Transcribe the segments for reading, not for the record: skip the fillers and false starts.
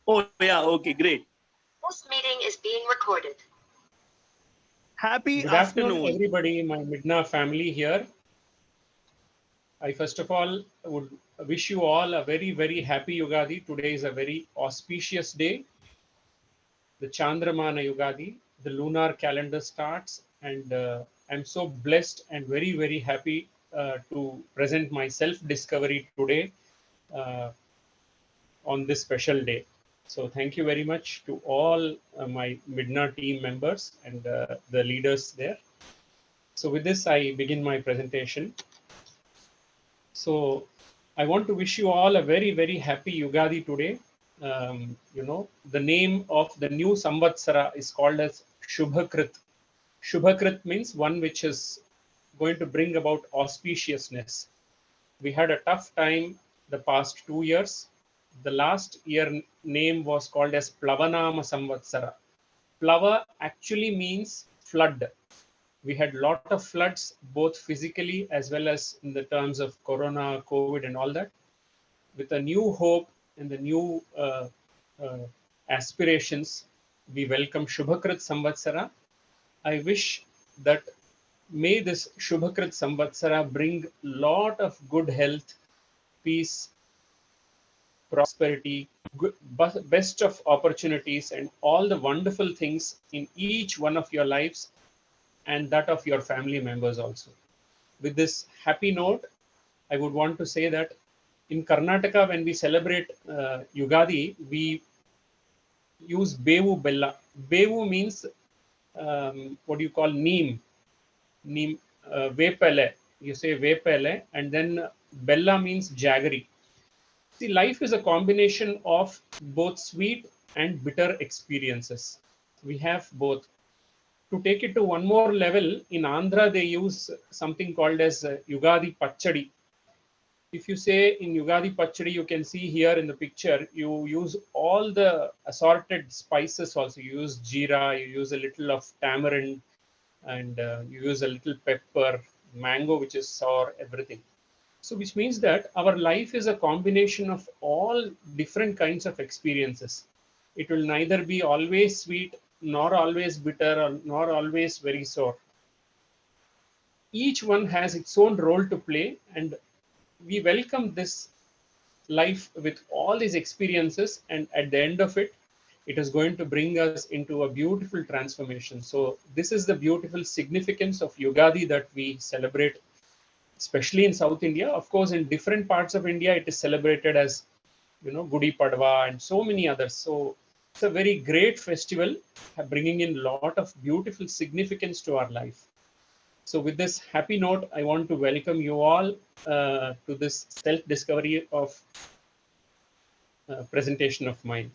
Oh, yeah. Okay, great. This meeting is being recorded. Happy Good afternoon, afternoon. everybody, my MiDNA family here. I first of all would wish you all a very, very happy Ugadi. Today is a very auspicious day. The Chandramana Ugadi, the lunar calendar starts, and I'm so blessed and very, very happy to present my self-discovery today uh, on this special day. So thank you very much to all my MiDNA team members and the leaders there. So with this, I begin my presentation. So I want to wish you all a very, very happy Ugadi today. The name of the new Samvatsara is called as Shubhakrit. Shubhakrit means one which is going to bring about auspiciousness. We had a tough time the past 2 years. The last year name was called as Plavanama Samvatsara. Plava actually means flood. We had a lot of floods, both physically as well as in the terms of Corona, COVID, and all that. With a new hope and the new uh, aspirations, we welcome Shubhakrit Samvatsara. I wish that may this Shubhakrit Samvatsara bring lot of good health, peace, prosperity, best of opportunities, and all the wonderful things in each one of your lives and that of your family members also. With this happy note, I would want to say that in Karnataka, when we celebrate Ugadi, we use Bevu Bella. Bevu means what do you call neem? Neem, Vepele. You say Vepele, and then Bella means jaggery. See, life is a combination of both sweet and bitter experiences. We have both. To take it to one more level, in Andhra, they use something called as Ugadi Pachadi. If you say in Ugadi Pachadi, you can see here in the picture, you use all the assorted spices also. You use jeera, you use a little of tamarind, and you use a little pepper, mango, which is sour, everything. So, which means that our life is a combination of all different kinds of experiences. It will neither be always sweet, nor always bitter, or nor always very sour. Each one has its own role to play, and we welcome this life with all these experiences, and at the end of it, it is going to bring us into a beautiful transformation. So this is the beautiful significance of Ugadi that we celebrate, especially in South India. Of course, in different parts of India, it is celebrated as, Gudi Padwa and so many others. So it's a very great festival, bringing in a lot of beautiful significance to our life. So with this happy note, I want to welcome you all to this self-discovery of presentation of mine.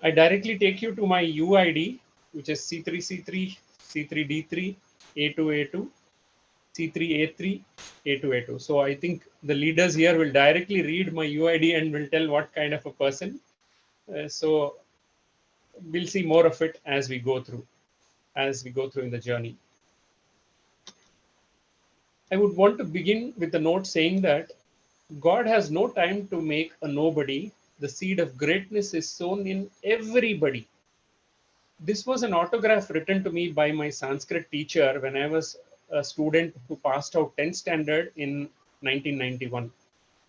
I directly take you to my UID, which is C3C3, C3D3, A2A2, C3A3, A2A2. So I think the leaders here will directly read my UID and will tell what kind of a person. So we'll see more of it as we go through in the journey. I would want to begin with the note saying that God has no time to make a nobody. The seed of greatness is sown in everybody. This was an autograph written to me by my Sanskrit teacher when I was a student who passed out 10th standard in 1991.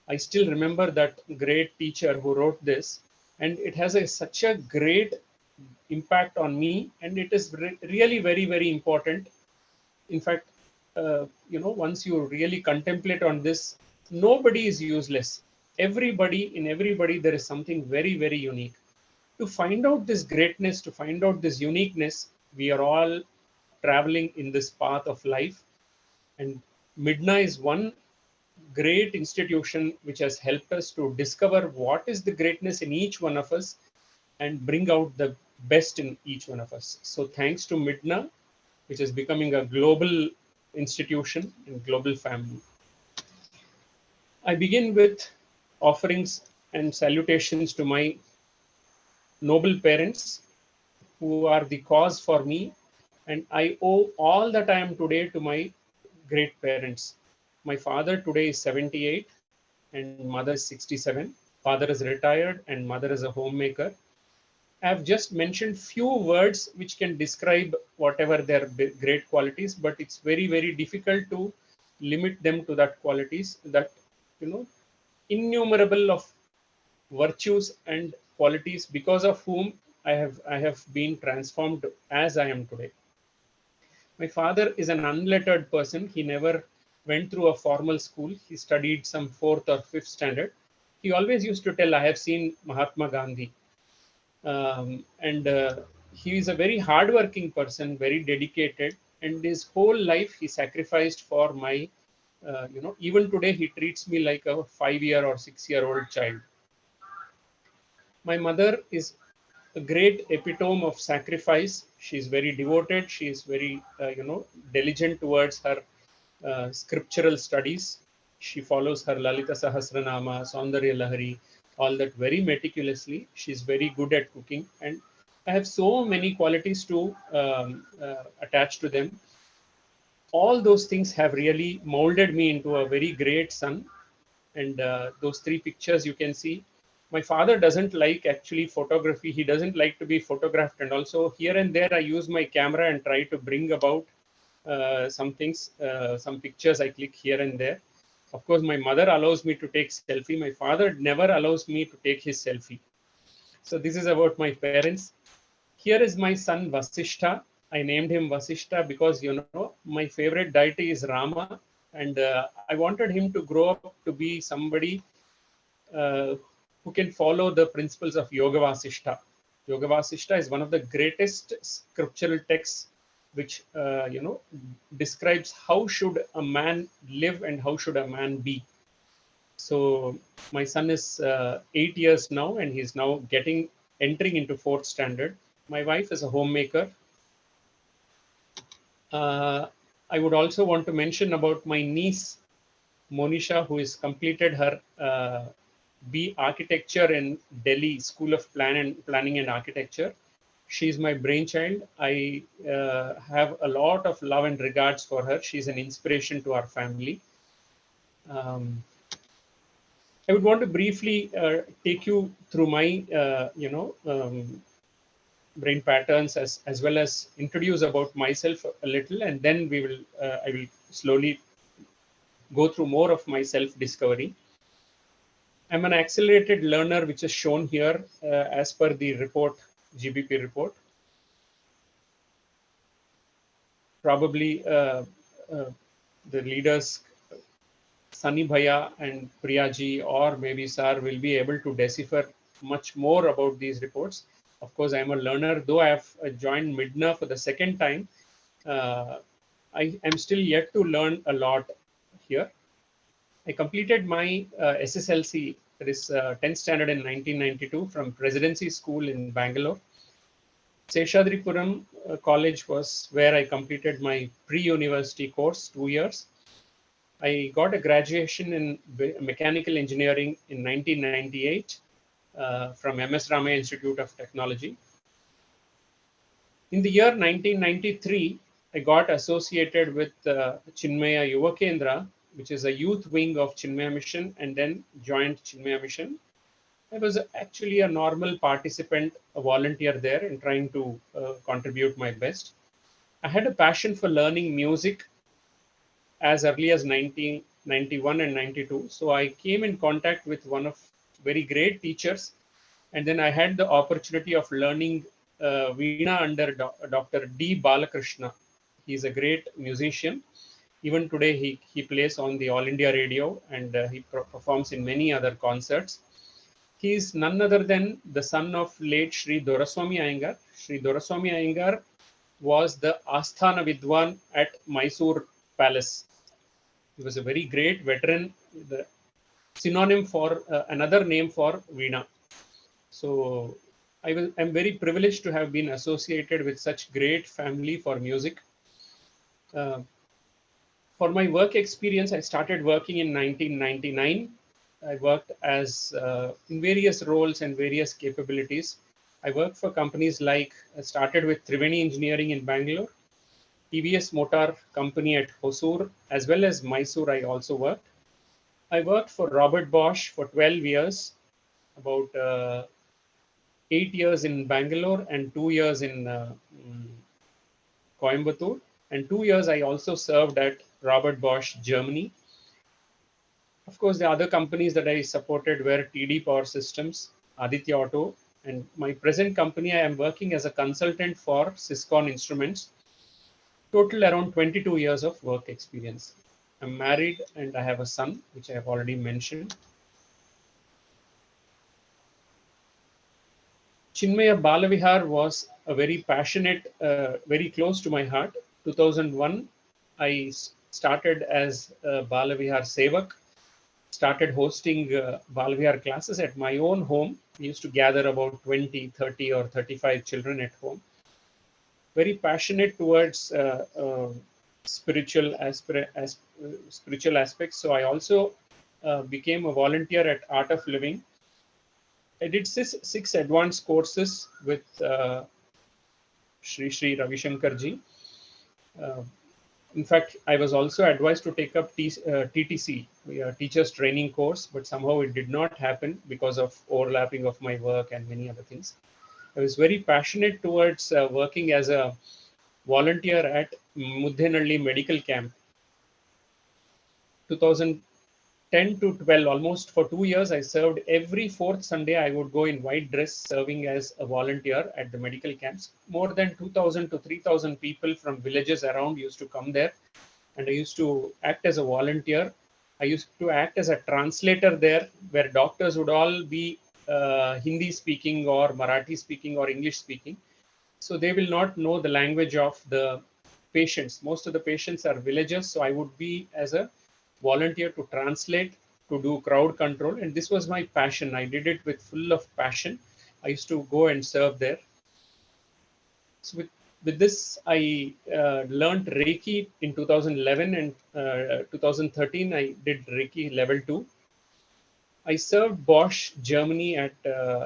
I still remember that great teacher who wrote this, and it has such a great impact on me, and it is really very, very important. In fact, once you really contemplate on this, nobody is useless. Everybody, in everybody, there is something very, very unique. To find out this greatness, to find out this uniqueness, we are all traveling in this path of life. And MiDNA is one great institution which has helped us to discover what is the greatness in each one of us and bring out the best in each one of us. So thanks to MiDNA, which is becoming a global institution and global family. I begin with offerings and salutations to my noble parents who are the cause for me, and I owe all that I am today to my great parents. My father today is 78 and mother is 67. Father is retired and mother is a homemaker. I have just mentioned few words which can describe whatever their great qualities, but it's very, very difficult to limit them to that qualities, that, you know, innumerable of virtues and qualities because of whom I have been transformed as I am today. My father is an unlettered person. He never went through a formal school. He studied some fourth or fifth standard. He always used to tell, I have seen Mahatma Gandhi. And he is a very hardworking person, very dedicated. And his whole life he sacrificed for my, even today he treats me like a 5 year or 6 year old child. My mother is a great epitome of sacrifice. She is very devoted. She is very, diligent towards her scriptural studies. She follows her Lalita Sahasranama, Saundarya Lahari, all that very meticulously. She is very good at cooking. And I have so many qualities to attach to them. All those things have really molded me into a very great son. And those three pictures you can see, my father doesn't like actually photography. He doesn't like to be photographed, and also here and there I use my camera and try to bring about some things, some pictures I click here and there. Of course my mother allows me to take selfie. My father never allows me to take his selfie. So this is about my parents. Here is my son Vasishtha. I named him Vasishtha because, my favorite deity is Rama, and I wanted him to grow up to be somebody uh, who can follow the principles of Yoga Vasishtha. Yoga Vasishtha is one of the greatest scriptural texts which, describes how should a man live and how should a man be. So my son is 8 years now, and he's now entering into fourth standard. My wife is a homemaker. Uh, I would also want to mention about my niece Monisha, who has completed her B Architecture in Delhi School of Planning and Architecture. She's my brainchild. I have a lot of love and regards for her. She's an inspiration to our family. Um, I would want to briefly take you through my, brain patterns, as well as introduce about myself a little, and then I will slowly go through more of my self discovery. I'm an accelerated learner, which is shown here as per the report, GBP report. Probably the leaders, Sunny Bhaiya and Priyaji, or maybe Sir, will be able to decipher much more about these reports. Of course, I'm a learner, though I have joined MiDNA for the second time. Uh, I am still yet to learn a lot here. I completed my SSLC, that is 10th standard in 1992 from Presidency School in Bangalore. Seshadripuram College was where I completed my pre-university course, 2 years. I got a graduation in mechanical engineering in 1998 from MS Ramaya Institute of Technology. In the year 1993, I got associated with Chinmaya Yuva Kendra, which is a youth wing of Chinmaya Mission, and then joined Chinmaya Mission. I was actually a normal participant, a volunteer there, and trying to contribute my best. I had a passion for learning music as early as 1991 and 92. So I came in contact with one of very great teachers, and then I had the opportunity of learning Veena under Dr. D. Balakrishna. He's a great musician. Even today, he plays on the All India Radio, and he performs in many other concerts. He is none other than the son of late Sri Doraswami Iyengar. Sri Doraswami Iyengar was the Asthana Vidwan at Mysore Palace. He was a very great veteran, the synonym for another name for Veena. So I'm very privileged to have been associated with such great family for music. Uh, for my work experience, I started working in 1999. I worked as in various roles and various capabilities. I worked for companies like, I started with Triveni Engineering in Bangalore, TVS Motor Company at Hosur, as well as Mysore. I also worked. I worked for Robert Bosch for 12 years. about 8 years in Bangalore and 2 years in Coimbatore. And 2 years I also served at Robert Bosch, Germany. Of course, the other companies that I supported were TD Power Systems, Aditya Auto, and my present company, I am working as a consultant for Syscon Instruments. Total around 22 years of work experience. I'm married and I have a son, which I have already mentioned. Chinmaya Balavihar was a very passionate, very close to my heart. 2001, I started as a Balavihar Sevak, started hosting Balavihar classes at my own home. We used to gather about 20, 30 or 35 children at home. Very passionate towards spiritual aspects. So I also became a volunteer at Art of Living. I did six advanced courses with Sri Ravi Shankar ji. Uh, in fact, I was also advised to take up TTC, Teachers Training Course, but somehow it did not happen because of overlapping of my work and many other things. I was very passionate towards working as a volunteer at Mudhenalli Medical Camp. 2010 to 12, almost for 2 years, I served every fourth Sunday. I would go in white dress serving as a volunteer at the medical camps. More than 2,000 to 3,000 people from villages around used to come there. And I used to act as a volunteer. I used to act as a translator there, where doctors would all be Hindi speaking or Marathi speaking or English speaking. So they will not know the language of the patients. Most of the patients are villagers. So I would be as a volunteer to translate, to do crowd control. And this was my passion. I did it with full of passion. I used to go and serve there. So with this, I learned Reiki in 2011 and 2013. I did Reiki level 2. I served Bosch, Germany at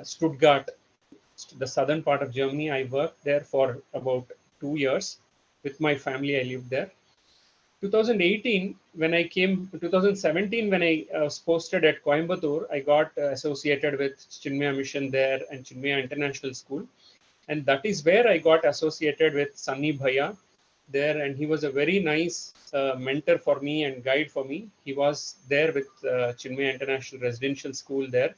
Stuttgart, the southern part of Germany. I worked there for about 2 years. With my family, I lived there. 2018, when I came, 2017, when I was posted at Coimbatore, I got associated with Chinmaya Mission there and Chinmaya International School. And that is where I got associated with Sunny Bhaiya there. And he was a very nice mentor for me and guide for me. He was there with Chinmaya International Residential School there.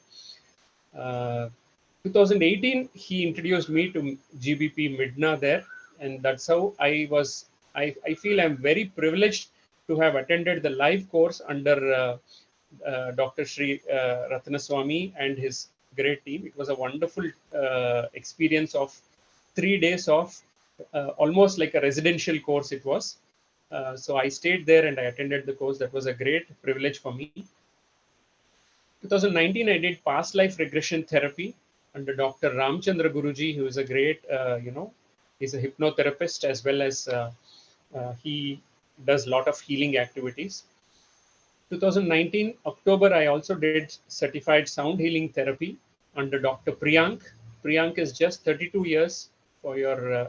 2018, he introduced me to GBP MiDNA there, and that's how I was. I feel I'm very privileged to have attended the live course under Dr. Sri Ratnaswamy and his great team. It was a wonderful experience of 3 days of almost like a residential course. It was. So I stayed there and I attended the course. That was a great privilege for me. 2019, I did past life regression therapy under Dr. Ramchandra Guruji, who is a great, he's a hypnotherapist as well as he does a lot of healing activities. 2019, October, I also did certified sound healing therapy under Dr. Priyank. Priyank is just 32 years for your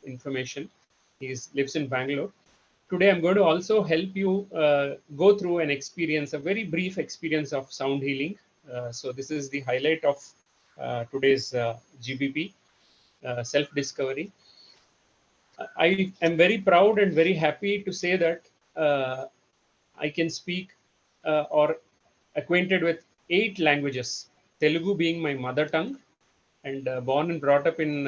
information. He lives in Bangalore. Today, I'm going to also help you go through an experience, a very brief experience of sound healing. So this is the highlight of today's GBP, self-discovery. I am very proud and very happy to say that I can speak or acquainted with 8 languages, Telugu being my mother tongue, and born and brought up in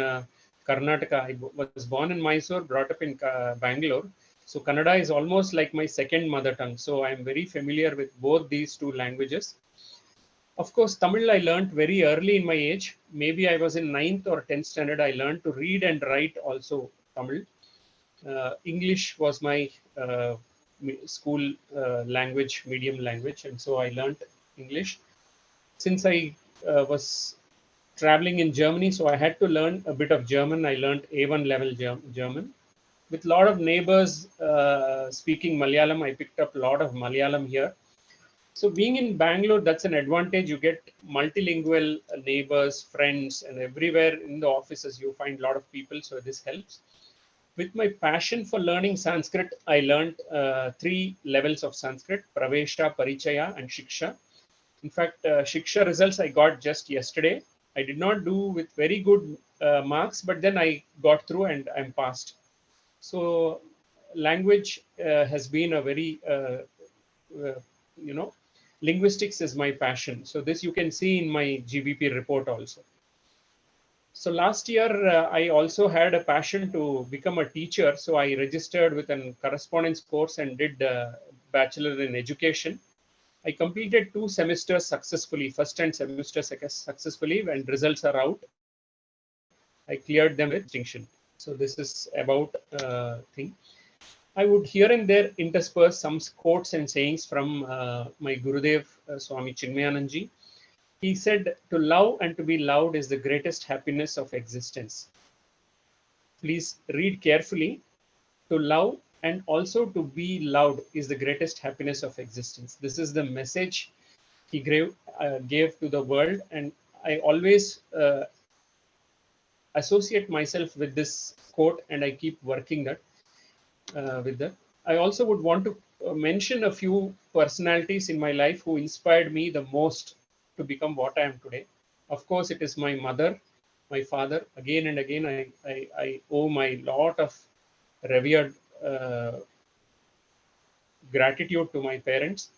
Karnataka. I was born in Mysore, brought up in Bangalore. So Kannada is almost like my second mother tongue. So I'm very familiar with both these two languages. Of course, Tamil I learned very early in my age. Maybe I was in 9th or 10th standard. I learned to read and write also Tamil. English was my school language, medium language, and so I learned English. Since I was traveling in Germany, so I had to learn a bit of German. I learned A1 level German. With a lot of neighbors speaking Malayalam, I picked up a lot of Malayalam here. So being in Bangalore, that's an advantage. You get multilingual neighbors, friends, and everywhere in the offices you find a lot of people. So this helps. With my passion for learning Sanskrit, I learned 3 levels of Sanskrit: Pravesha, Parichaya, and Shiksha. In fact, Shiksha results I got just yesterday. I did not do with very good marks, but then I got through and I'm passed. So language has been a very, uh, you know, linguistics is my passion. So this you can see in my GBP report also. So last year, I also had a passion to become a teacher. So I registered with a correspondence course and did bachelor in education. I completed 2 semesters successfully, first and semester successfully. When results are out, I cleared them with distinction. So this is about thing. I would here and there intersperse some quotes and sayings from my Gurudev Swami Chinmayananda. He said, "To love and to be loved is the greatest happiness of existence." Please read carefully. To love and also to be loved is the greatest happiness of existence. This is the message he gave to the world, and I always associate myself with this quote, and I keep working that with that. I also would want to mention a few personalities in my life who inspired me the most to become what I am today. Of course, it is my mother, my father. Again and again, I owe my lot of revered gratitude to my parents.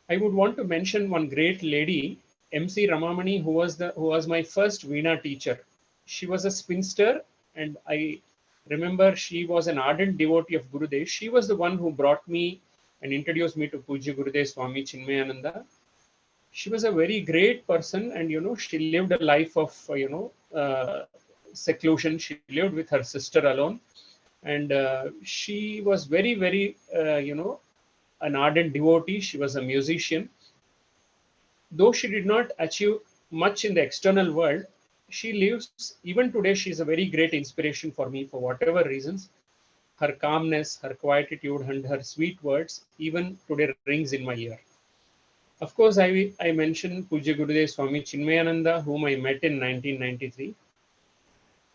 I would want to mention one great lady, MC Ramamani, who was my first Veena teacher. She was a spinster, and I remember she was an ardent devotee of Gurudev. She was the one who brought me and introduced me to Puja Gurudev Swami Chinmayananda. She was a very great person, and she lived a life of seclusion. She lived with her sister alone, and she was very very an ardent devotee. She was a musician. Though she did not achieve much in the external world, she lives, even today, she is a very great inspiration for me for whatever reasons. Her calmness, her quietude, and her sweet words, even today, rings in my ear. Of course, I mentioned Puja Gurudev Swami Chinmayananda, whom I met in 1993.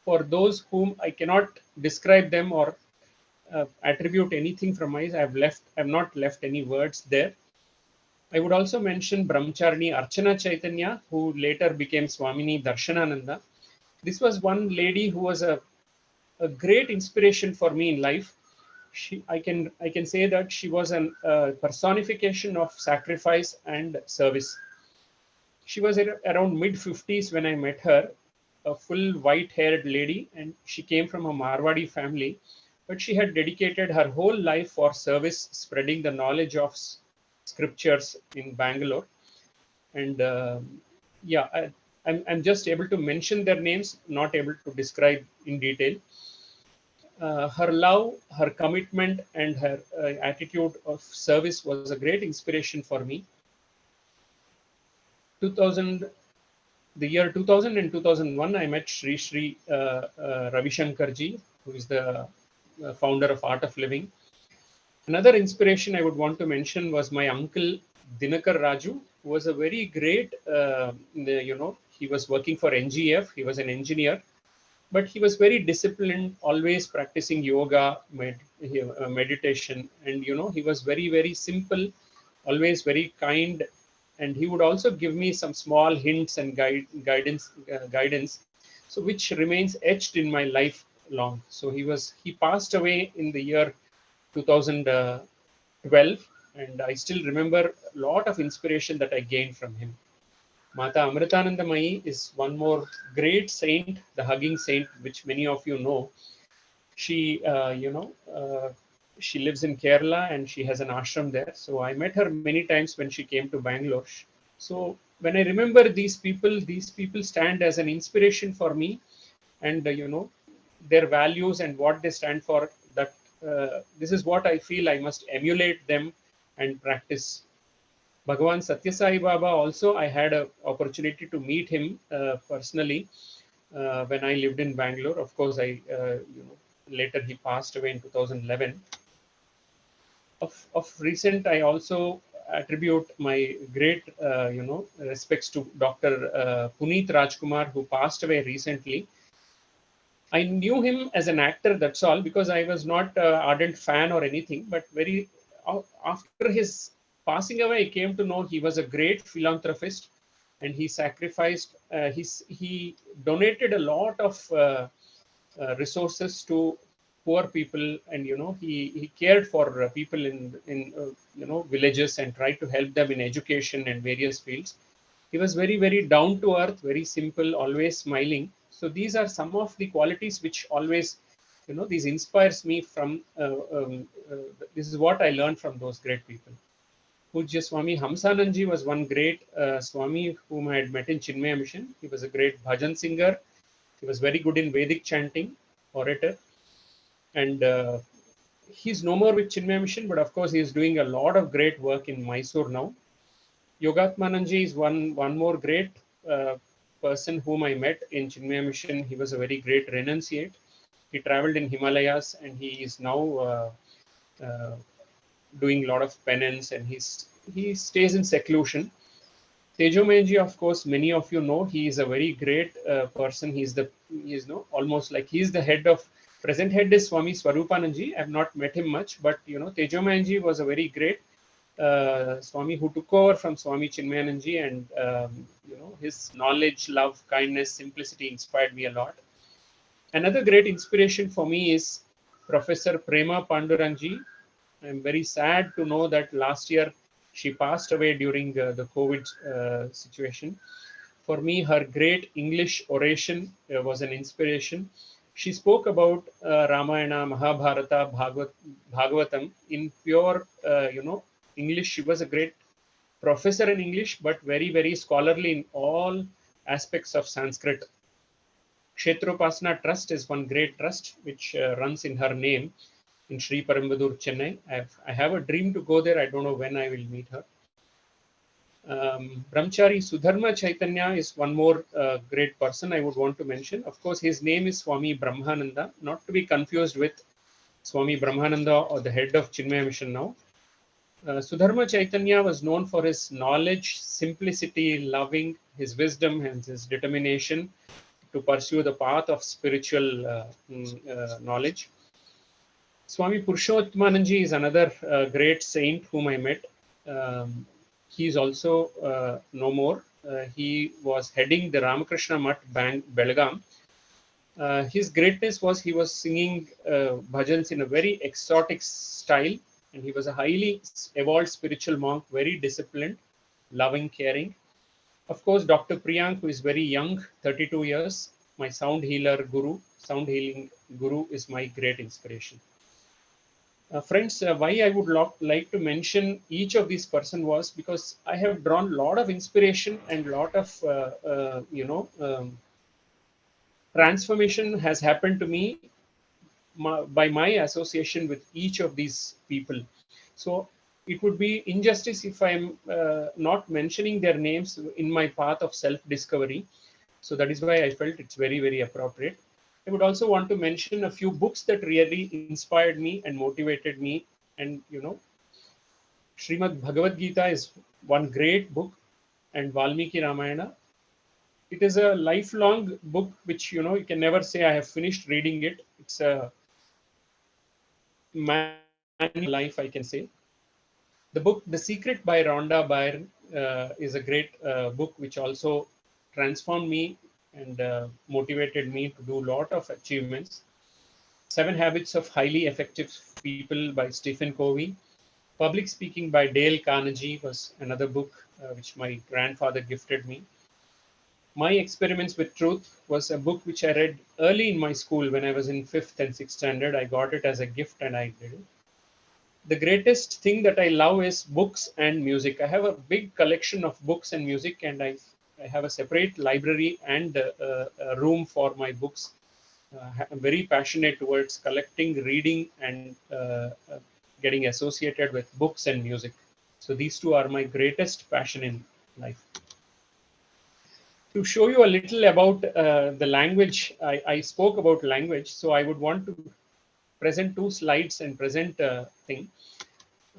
For those whom I cannot describe them or attribute anything from my, I have not left any words there. I would also mention Brahmacharni Archana Chaitanya, who later became Swamini Darshanananda. This was one lady who was a great inspiration for me in life. I can say that she was a personification of sacrifice and service. She was around mid 50s when I met her, a full white haired lady, and she came from a Marwadi family. But she had dedicated her whole life for service, spreading the knowledge of scriptures in Bangalore. And yeah, I'm just able to mention their names, not able to describe in detail. Her love, her commitment, and her attitude of service was a great inspiration for me. 2000, the year 2000 and 2001, I met Sri Sri Ravi Shankarji, who is the founder of Art of Living. Another inspiration I would want to mention was my uncle Dinakar Raju, who was a very great, he was working for NGF, he was an engineer, but he was very disciplined, always practicing yoga, meditation, and he was very, very simple, always very kind. And he would also give me some small hints and guidance, so which remains etched in my life long. So he passed away in the year 2012, and I still remember a lot of inspiration that I gained from him. Mata Amritananda Mahi is one more great saint, the hugging saint, which many of you know. She, she lives in Kerala and she has an ashram there. So I met her many times when she came to Bangalore. So when I remember these people stand as an inspiration for me, and their values and what they stand for. That this is what I feel I must emulate them and practice. Bhagavan Satya Sai Baba also, I had an opportunity to meet him personally when I lived in Bangalore. Of course, later he passed away in 2011. Of recent, I also attribute my great respects to Dr. Puneet Rajkumar, who passed away recently. I knew him as an actor, that's all, because I was not an ardent fan or anything. But after his Passing away, I came to know he was a great philanthropist, and he sacrificed. He donated a lot of resources to poor people, and he cared for people in villages and tried to help them in education and various fields. He was very, very down to earth, very simple, always smiling. So these are some of the qualities which always, these inspires me from. This is what I learned from those great people. Pujya Swami Hamsananji was one great Swami whom I had met in Chinmaya Mission. He was a great bhajan singer. He was very good in Vedic chanting, orator, and he's no more with Chinmaya Mission, but of course he is doing a lot of great work in Mysore now. Yogatmananji is one more great uh, person whom I met in Chinmaya Mission. He was a very great renunciate. He traveled in Himalayas, and he is now uh, doing a lot of penance, and he stays in seclusion. Tejomayanji, of course, many of you know, he is a very great person. He is no almost like he's the head of present head is Swami Swarupananji. I've not met him much, but Tejomayanji was a very great Swami who took over from Swami Chinmayananji, and his knowledge, love, kindness, simplicity inspired me a lot. Another great inspiration for me is Professor Prema Panduranji. I'm very sad to know that last year she passed away during the COVID situation. For me, her great English oration was an inspiration. She spoke about Ramayana, Mahabharata, Bhagavatam in pure, English. She was a great professor in English, but very, very scholarly in all aspects of Sanskrit. Kshetropasana Trust is one great trust which runs in her name in Sri Parambadur, Chennai. I have a dream to go there. I don't know when I will meet her. Brahmachari Sudharma Chaitanya is one more great person I would want to mention. Of course, his name is Swami Brahmananda, not to be confused with Swami Brahmananda or the head of Chinmaya Mission now. Sudharma Chaitanya was known for his knowledge, simplicity, loving, his wisdom, and his determination to pursue the path of spiritual knowledge. Swami Purushottananji is another great saint whom I met. He is also no more. He was heading the Ramakrishna Mutt Bank, Belgaum. His greatness was he was singing bhajans in a very exotic style, and he was a highly evolved spiritual monk, very disciplined, loving, caring. Of course, Dr. Priyank, who is very young, 32 years, my sound healing guru is my great inspiration. Friends, why I would like to mention each of these person was because I have drawn a lot of inspiration and lot of transformation has happened to me by my association with each of these people. So it would be injustice if I'm not mentioning their names in my path of self discovery. So that is why I felt it's very, very appropriate. I would also want to mention a few books that really inspired me and motivated me. And Srimad Bhagavad Gita is one great book, and Valmiki Ramayana. It is a lifelong book which you can never say I have finished reading it. It's a manual life, I can say. The book The Secret by Rhonda Byrne is a great book which also transformed me and motivated me to do a lot of achievements. Seven Habits of Highly Effective People by Stephen Covey. Public Speaking by Dale Carnegie was another book which my grandfather gifted me. My Experiments with Truth was a book which I read early in my school when I was in 5th and 6th standard. I got it as a gift and I did it. The greatest thing that I love is books and music. I have a big collection of books and music, and I have a separate library and a room for my books. I'm very passionate towards collecting, reading, and getting associated with books and music. So these two are my greatest passion in life. To show you a little about the language, I spoke about language, so I would want to present two slides and present a thing.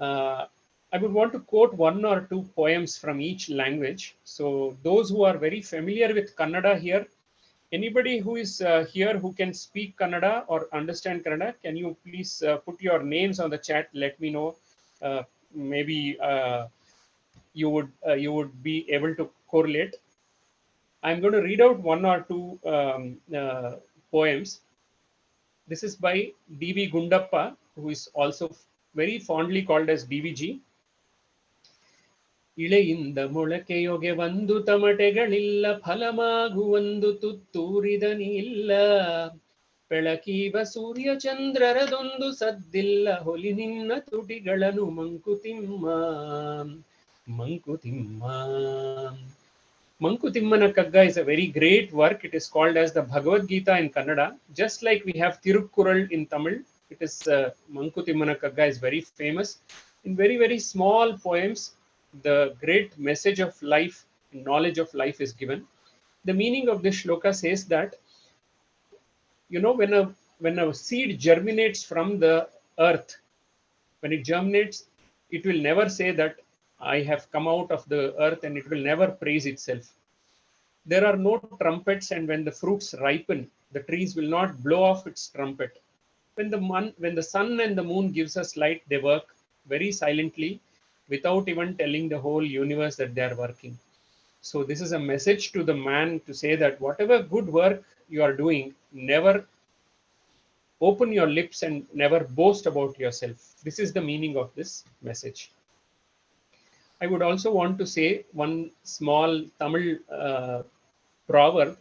I would want to quote one or two poems from each language. So those who are very familiar with Kannada here, anybody who is here who can speak Kannada or understand Kannada, can you please put your names on the chat? Let me know. maybe you would be able to correlate. I'm going to read out one or two poems. This is by D.V. Gundappa, who is also very fondly called as DVG. ಇಳೆಯಿಂದ ಮೊಳಕೆಯೊಗೆ ಒಂದು ತಮಟೆಗಳಿಲ್ಲ, ಫಲಮಾಗುವೊಂದು ತುತ್ತೂರಿದನಿ ಇಲ್ಲ, ಬೆಳಕೀವ ಸೂರ್ಯ ಚಂದ್ರರದೊಂದು ಸದ್ದಿಲ್ಲ, ಹೊಲಿ ನಿನ್ನ ತುಟಿಗಳನ್ನು Mankutimma Mankutimma. Mankutimana Kagga is a very great work. It is called as the Bhagavad Gita in Kannada. Just like we have Tirukkural in Tamil, it is Mankutimana Kagga is very famous. In very, very small poems, the great message of life, knowledge of life is given. The meaning of this shloka says that, when a seed germinates from the earth, when it germinates, it will never say that I have come out of the earth, and it will never praise itself. There are no trumpets, and when the fruits ripen, the trees will not blow off its trumpet. When the sun and the moon gives us light, they work very silently without even telling the whole universe that they are working. So this is a message to the man to say that whatever good work you are doing, never open your lips and never boast about yourself. This is the meaning of this message. I would also want to say one small Tamil proverb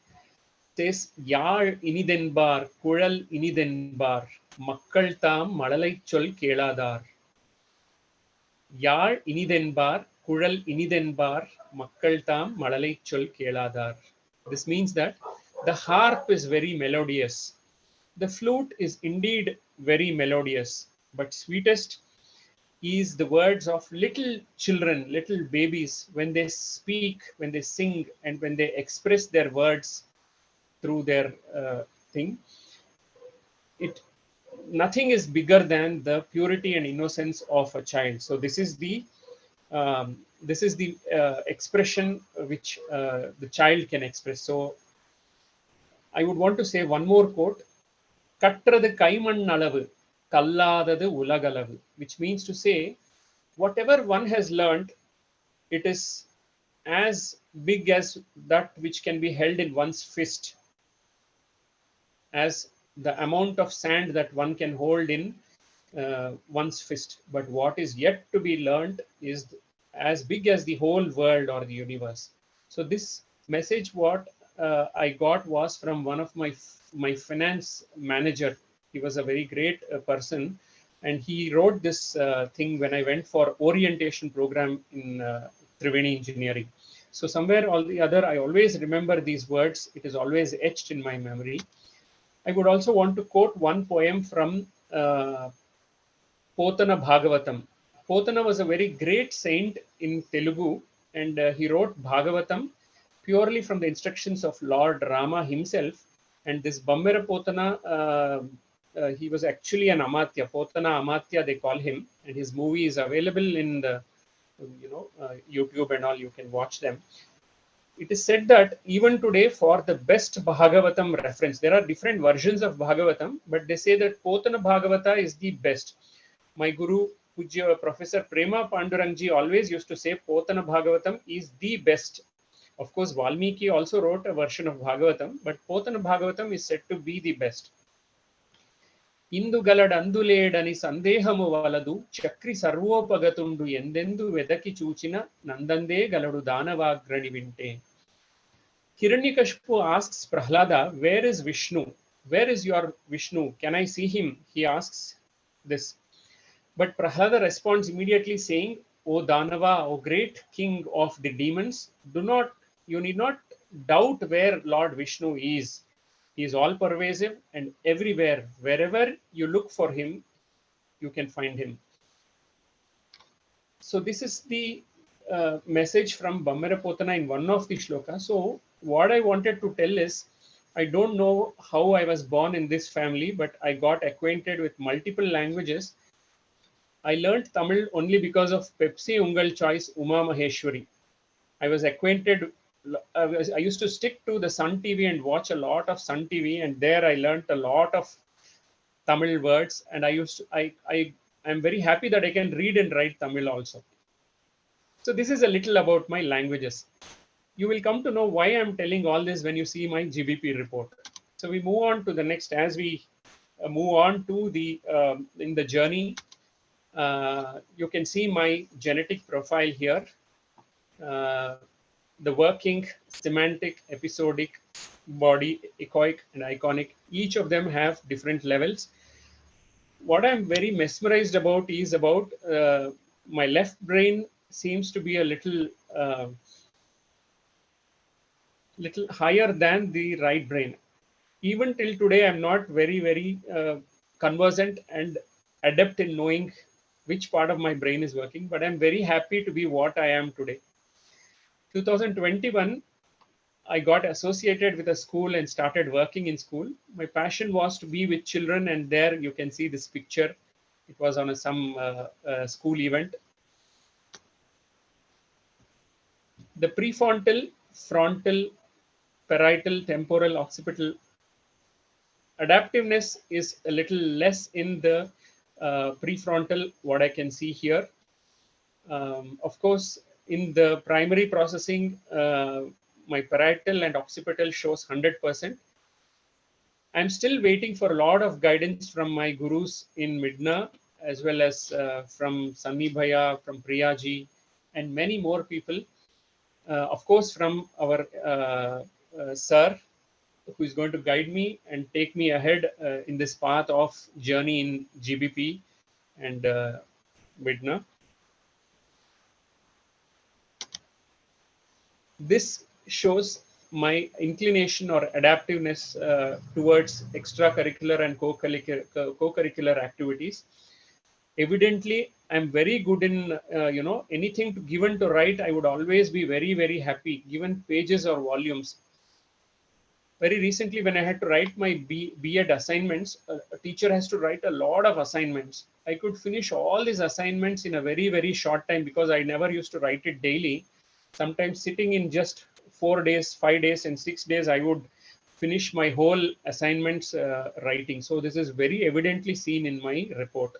says, யாழ் இனிதென்பார் குழல் இனிதென்பார் மக்கள் தாம் மழலைச் சொல் கேளாதார். யாழ் இனிதென்பார் குழல் இனிதென்பார் மக்கள் தாம் மழலைச் சொல் கேளாதார். This means that the harp is very melodious. The flute is indeed very melodious, but sweetest is the words of little children, little babies, when they speak, when they sing, and when they express their words through their thing. Nothing is bigger than the purity and innocence of a child. So this is the expression which the child can express. So I would want to say one more quote. கற்றது கைமண் அளவு, கல்லாதது உலகளவு, which means to say, whatever one has learned, it is as big as that which can be held in one's fist, as the amount of sand that one can hold in one's fist. But what is yet to be learned is as big as the whole world or the universe. So this message, what I got was from one of my finance manager. He was a very great person, and he wrote this thing when I went for orientation program in Triveni Engineering. So somewhere or the other, I always remember these words. It is always etched in my memory. I would also want to quote one poem from Potana Bhagavatam. Potana was a very great saint in Telugu, and he wrote Bhagavatam purely from the instructions of Lord Rama himself. And this Bammera Potana, he was actually an Amatya, Potana Amatya they call him, and his movie is available in the YouTube and all. You can watch them. It is said that even today, for the best Bhagavatam reference, there are different versions of Bhagavatam, but they say that Potana Bhagavata is the best. My guru, Pujya Professor Prema Pandurangji, always used to say Potana Bhagavatam is the best. Of course, Valmiki also wrote a version of Bhagavatam, but Potana Bhagavatam is said to be the best. ఇందుగలడ అందులేడని సందేహము వలదు, చక్రి సర్వోపగతుండు ఎందెందు వెదకి చూచిన నందందే గలడు దానవాగ్రణి వింటే. Hiranyakashipu asks Prahlada, where is Vishnu? Where is your Vishnu? Can I see him? He asks this. But Prahlada responds immediately saying, O Danava, O great king of the demons, you need not doubt where Lord Vishnu is. He is all pervasive and everywhere. Wherever you look for him, you can find him. So this is the message from Bammera Potana in one of the shloka. So what I wanted to tell is, I don't know how I was born in this family, but I got acquainted with multiple languages. I learned Tamil only because of Pepsi Ungal Choice Uma Maheshwari. I was acquainted, I used to stick to the Sun TV and watch a lot of Sun TV, and there I learned a lot of Tamil words, and I I'm very happy that I can read and write Tamil also. So this is a little about my languages. You will come to know why I'm telling all this when you see my GBP report. So we move on to the next. As we move on to the in the journey, you can see my genetic profile here. Uh, the working, semantic, episodic, body, echoic, and iconic. Each of them have different levels. What I'm very mesmerized about is about my left brain seems to be a little higher than the right brain. Even till today, I'm not very conversant and adept in knowing which part of my brain is working, but I'm very happy to be what I am today. 2021, I got associated with a school and started working in school. My passion was to be with children, and there you can see this picture. It was on some school event. The prefrontal, frontal, parietal, temporal, occipital adaptiveness is a little less in the prefrontal, what I can see here. Of course, in the primary processing, my parietal and occipital shows 100%. I'm still waiting for a lot of guidance from my gurus in MiDNA, as well as from Sunny Bhaiya, from Priyaji, and many more people. Of course, from our sir, who is going to guide me and take me ahead in this path of journey in GBP and MiDNA. This shows my inclination or adaptiveness towards extracurricular and co-curricular activities. Evidently, I'm very good in anything to given to write. I would always be very happy given pages or volumes. Very recently, when I had to write my B.Ed assignments, a teacher has to write a lot of assignments. I could finish all these assignments in a very short time because I never used to write it daily. Sometimes sitting in just 4 days, 5 days, and 6 days, I would finish my whole assignments writing. So this is very evidently seen in my report.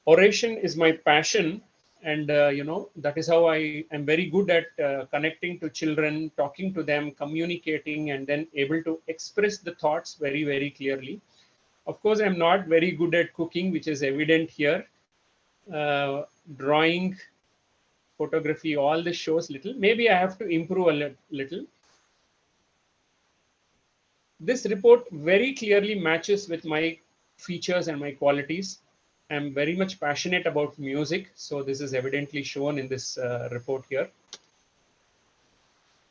Oration is my passion, and that is how I am very good at connecting to children, talking to them, communicating, and then able to express the thoughts very clearly. Of course, I'm not very good at cooking, which is evident here. Drawing, photography, all this shows little. Maybe I have to improve a little. This report very clearly matches with my features and my qualities. I'm very much passionate about music, so this is evidently shown in this report here.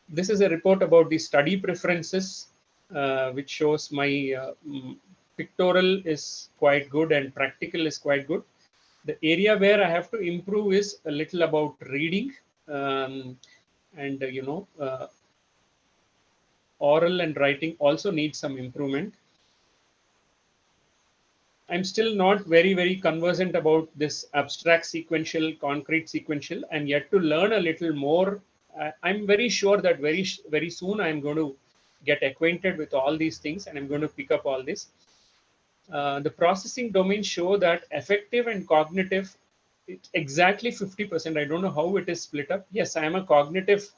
This is a report about the study preferences, which shows my pictorial is quite good and practical is quite good. The area where I have to improve is a little about reading, and oral and writing also needs some improvement. I'm still not very conversant about this abstract sequential, concrete sequential. I'm yet to learn a little more. I'm very sure that very soon I'm going to get acquainted with all these things, and I'm going to pick up all this. The processing domains show that affective and cognitive, it's exactly 50%. I don't know how it is split up. Yes, I am a cognitive,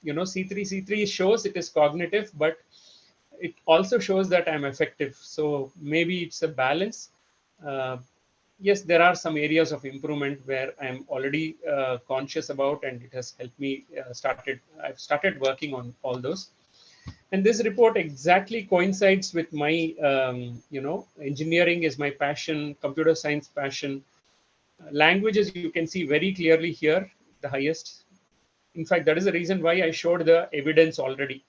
C3 shows it is cognitive, but it also shows that I'm effective. So maybe it's a balance. Uh, yes, there are some areas of improvement where I'm already conscious about, and it has helped me I've started working on all those. And this report exactly coincides with my, engineering is my passion, computer science passion. Languages, you can see very clearly here, the highest. In fact, that is the reason why I showed the evidence already.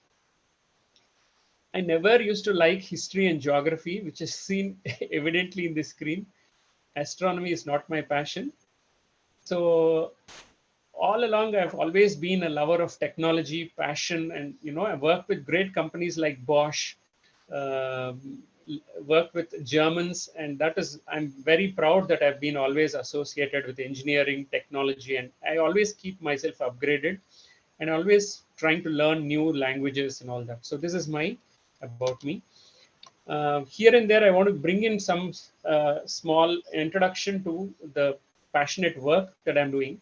I never used to like history and geography, which is seen evidently in this screen. Astronomy is not my passion. So all along, I've always been a lover of technology, passion, and I worked with great companies like Bosch, worked with Germans, and that is I'm very proud that I've been always associated with engineering, technology, and I always keep myself upgraded, and always trying to learn new languages and all that. So this is my about me. Here and there, I want to bring in some small introduction to the passionate work that I'm doing.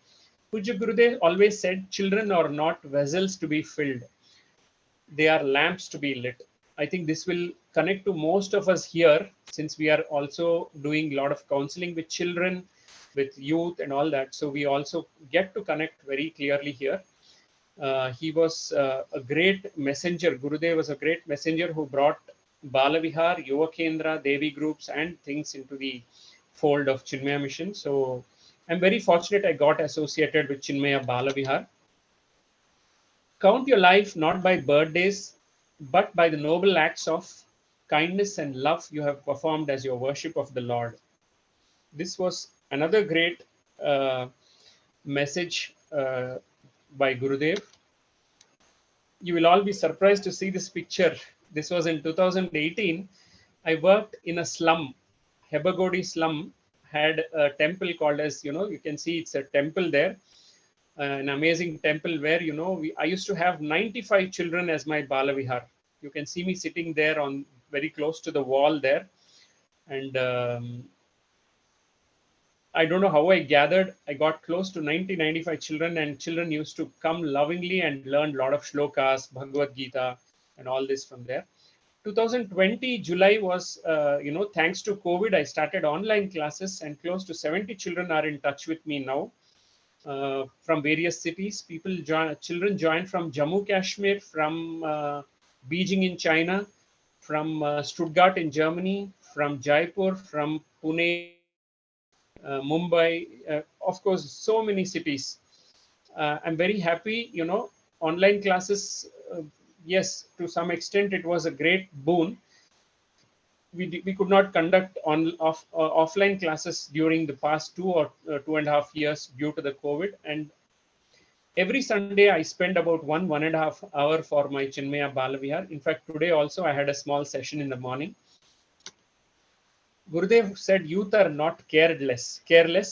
Puja Gurudev always said, children are not vessels to be filled, they are lamps to be lit. I think this will connect to most of us here, since we are also doing a lot of counseling with children, with youth, and all that. So we also get to connect very clearly here. He was a great messenger. Gurudev was a great messenger who brought Balavihar, Yuva Kendra, Devi groups, and things into the fold of Chinmaya Mission. So I'm very fortunate I got associated with Chinmaya Balavihar. Count your life not by birthdays, but by the noble acts of kindness and love you have performed as your worship of the Lord. This was another great message by Gurudev. You will all be surprised to see this picture. This was in 2018. I worked in a slum. Hebagodi slum had a temple called as, you can see it's a temple there, an amazing temple where, I used to have 95 children as my Balavihar. You can see me sitting there on very close to the wall there. And I don't know how I gathered. I got close to 95 children, and children used to come lovingly and learn a lot of shlokas, Bhagavad Gita, and all this from there. 2020 July was, thanks to COVID, I started online classes, and close to 70 children are in touch with me now from various cities. Children join from Jammu Kashmir, from Beijing in China, from Stuttgart in Germany, from Jaipur, from Pune, Mumbai, of course, so many cities. I'm very happy, online classes, yes, to some extent, it was a great boon. We could not conduct offline classes during the past 2.5 years due to the COVID. And every Sunday, I spend about 1.5 hour for my Chinmaya Balavihar. In fact, today also, I had a small session in the morning. Gurudev said youth are not careless,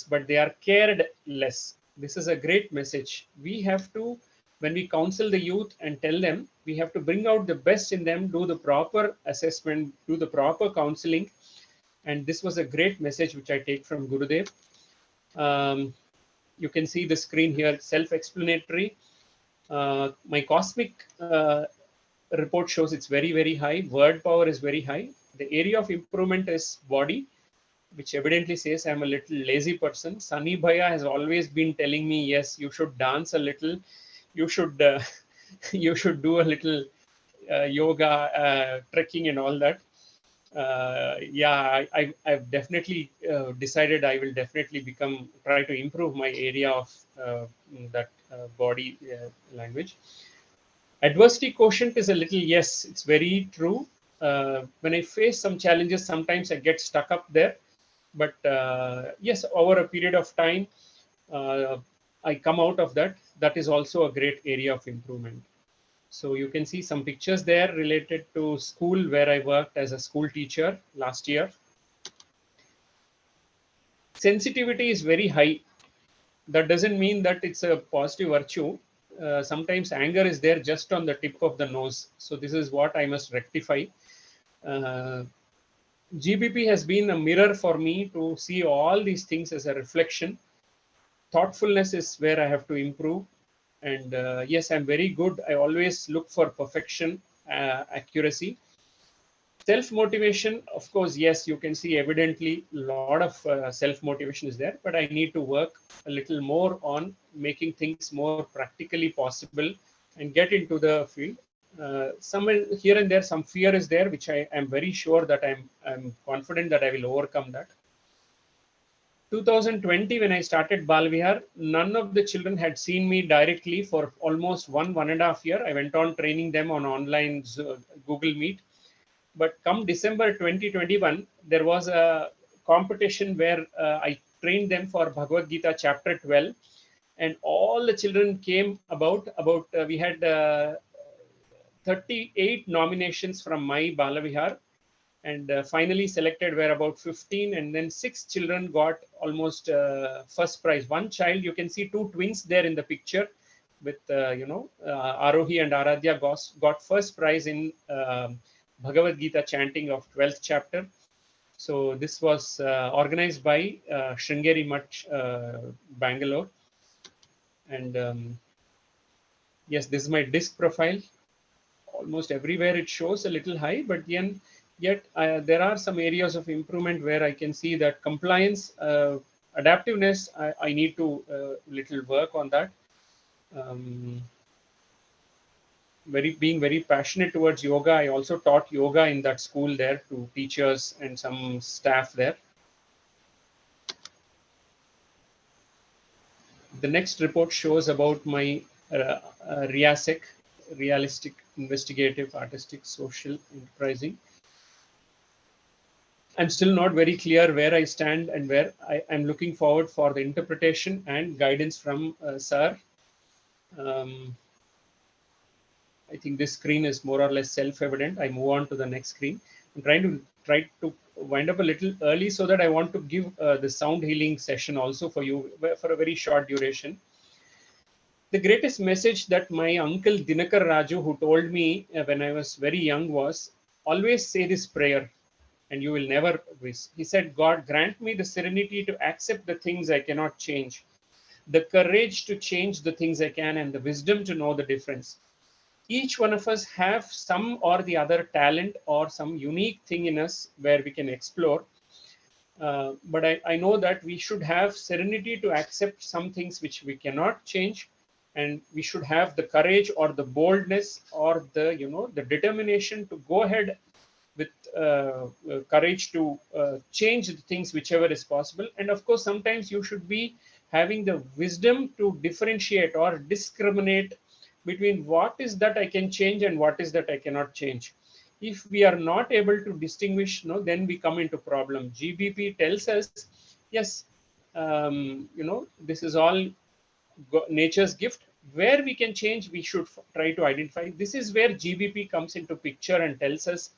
but they are cared less. This is a great message. We have to, when we counsel the youth and tell them, we have to bring out the best in them, do the proper assessment, do the proper counseling. And this was a great message which I take from Gurudev. You can see the screen here, self-explanatory. My cosmic report shows it's very, very high. Word power is very high. The area of improvement is body, which evidently says I'm a little lazy person. Sunny Bhaiya has always been telling me, yes, you should dance a little, you should you should do a little yoga, trekking, and all that. Yeah, I've definitely decided I will definitely try to improve my area of that body language. Adversity quotient is a little, yes, it's very true. When I face some challenges, sometimes I get stuck up there. But yes, over a period of time, uh, I come out of that. That is also a great area of improvement. So you can see some pictures there related to school where I worked as a school teacher last year. Sensitivity is very high. That doesn't mean that it's a positive virtue. Sometimes anger is there just on the tip of the nose. So this is what I must rectify. Uh, GBP has been a mirror for me to see all these things as a reflection. Thoughtfulness is where I have to improve. And yes, I'm very good. I always look for perfection, accuracy. Self-motivation, of course, yes, you can see evidently a lot of self-motivation is there, but I need to work a little more on making things more practically possible and get into the field. Somewhere here and there, some fear is there, which I am very sure that I'm confident that I will overcome that. 2020, when I started Balvihar, none of the children had seen me directly for almost 1.5 year. I went on training them on online Google Meet. But come December 2021, there was a competition where I trained them for Bhagavad Gita chapter 12, and all the children came about we had 38 nominations from my Balavihar, and finally selected were about 15, and then 6 children got almost first prize. One child, you can see two twins there in the picture with Arohi and Aradhya got first prize in Bhagavad Gita chanting of 12th chapter. So this was organized by Sringeri Mutt, Bangalore. And yes, this is my disk profile. Almost everywhere it shows a little high, but yet there are some areas of improvement where I can see that compliance, adaptiveness, I need to little work on that. Being very passionate towards yoga. I also taught yoga in that school there to teachers and some staff there. The next report shows about my RIASEC, realistic, investigative, artistic, social, enterprising. I'm still not very clear where I stand and where I'm looking forward for the interpretation and guidance from Sir. I think this screen is more or less self-evident. I move on to the next screen. I'm try to wind up a little early so that I want to give the sound healing session also for you for a very short duration. The greatest message that my uncle Dinakar Raju, who told me when I was very young, was always say this prayer and you will never miss. He said, God, grant me the serenity to accept the things I cannot change, the courage to change the things I can, and the wisdom to know the difference. Each one of us have some or the other talent or some unique thing in us where we can explore. But I know that we should have serenity to accept some things which we cannot change, and we should have the courage or the boldness or the determination to go ahead with courage to change the things whichever is possible. And of course, sometimes you should be having the wisdom to differentiate or discriminate between what is that I can change and what is that I cannot change. If we are not able to distinguish, then we come into problem. GBP tells us, yes, this is all nature's gift. Where we can change, we should try to identify. This is where GBP comes into picture and tells us,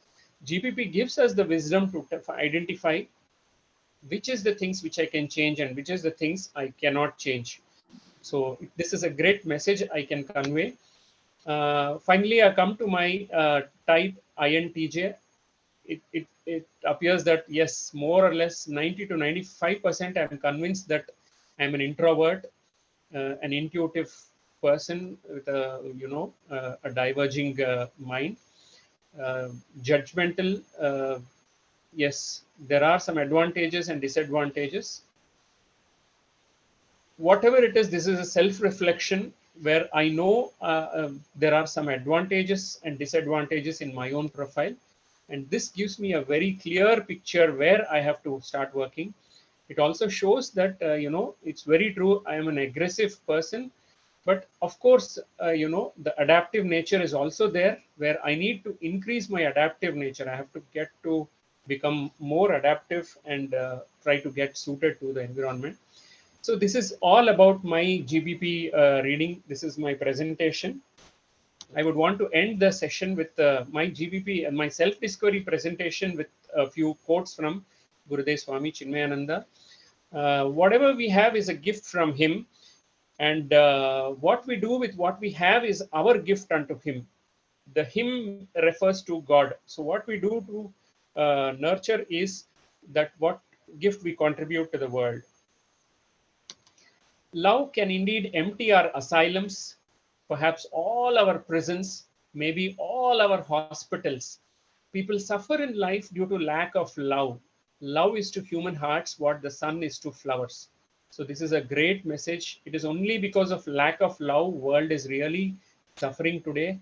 GBP gives us the wisdom to identify which is the things which I can change and which is the things I cannot change. So this is a great message I can convey. Finally, I come to my type INTJ. It appears that yes, more or less 90 to 95%, I'm convinced that I'm an introvert, an intuitive person with a diverging mind, judgmental. Yes, there are some advantages and disadvantages. Whatever it is, this is a self-reflection where I know there are some advantages and disadvantages in my own profile. And this gives me a very clear picture where I have to start working. It also shows that, it's very true. I am an aggressive person, but of course, the adaptive nature is also there where I need to increase my adaptive nature. I have to get to become more adaptive and try to get suited to the environment. So this is all about my GBP reading. This is my presentation. I would want to end the session with my GBP and my self-discovery presentation with a few quotes from Gurudev Swami Chinmayananda. Whatever we have is a gift from him, and what we do with what we have is our gift unto him. The him refers to God. So what we do to nurture is that what gift we contribute to the world. Love can indeed empty our asylums, perhaps all our prisons, maybe all our hospitals. People suffer in life due to lack of love. Love is to human hearts what the sun is to flowers. So this is a great message. It is only because of lack of love, world is really suffering today.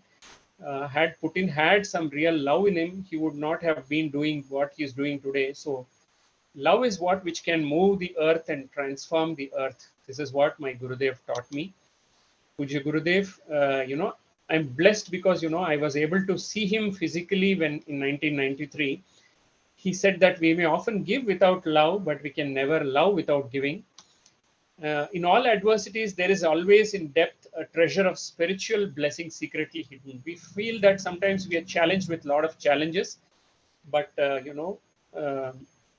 Had Putin had some real love in him, he would not have been doing what he is doing today. So love is what which can move the earth and transform the earth. This is what my Gurudev taught me. Puja Gurudev, I'm blessed because, I was able to see him physically when in 1993. He said that we may often give without love, but we can never love without giving. In all adversities, there is always in depth a treasure of spiritual blessing secretly hidden. We feel that sometimes we are challenged with a lot of challenges, but uh,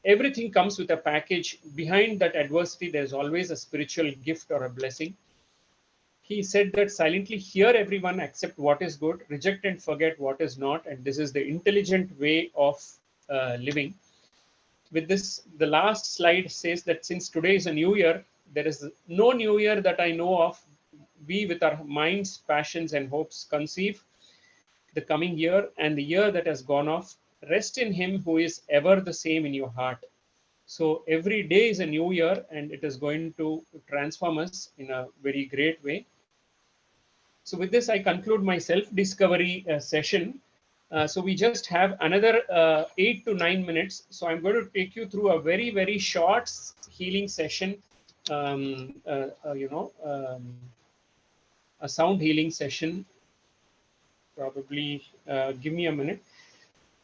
everything comes with a package. Behind that adversity, there's always a spiritual gift or a blessing. He said that silently hear everyone, accept what is good, reject and forget what is not, and this is the intelligent way of living. With this, the last slide says that since today is a new year, there is no new year that I know of. We, with our minds, passions, and hopes, conceive the coming year and the year that has gone off. Rest in Him who is ever the same in your heart. So every day is a new year, and it is going to transform us in a very great way. So with this, I conclude my self-discovery session. So we just have another 8 to 9 minutes. So I'm going to take you through a very, very short healing session. You know, a sound healing session. Probably give me a minute.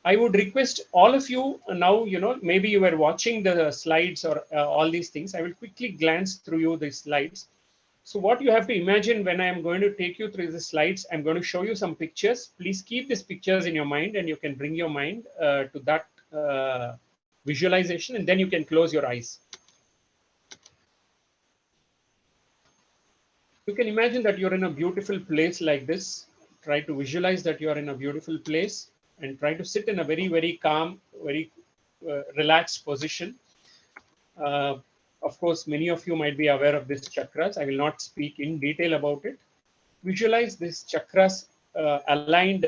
I would request all of you now, you know, maybe you were watching the slides or all these things. I will quickly glance through you the slides. So what you have to imagine when I am going to take you through the slides, I'm going to show you some pictures. Please keep these pictures in your mind, and you can bring your mind to that visualization, and then you can close your eyes. You can imagine that you're in a beautiful place like this. Try to visualize that you are in a beautiful place and try to sit in a very, very calm, very relaxed position. Uh, of course, many of you might be aware of these chakras. I will not speak in detail about it. Visualize these chakras aligned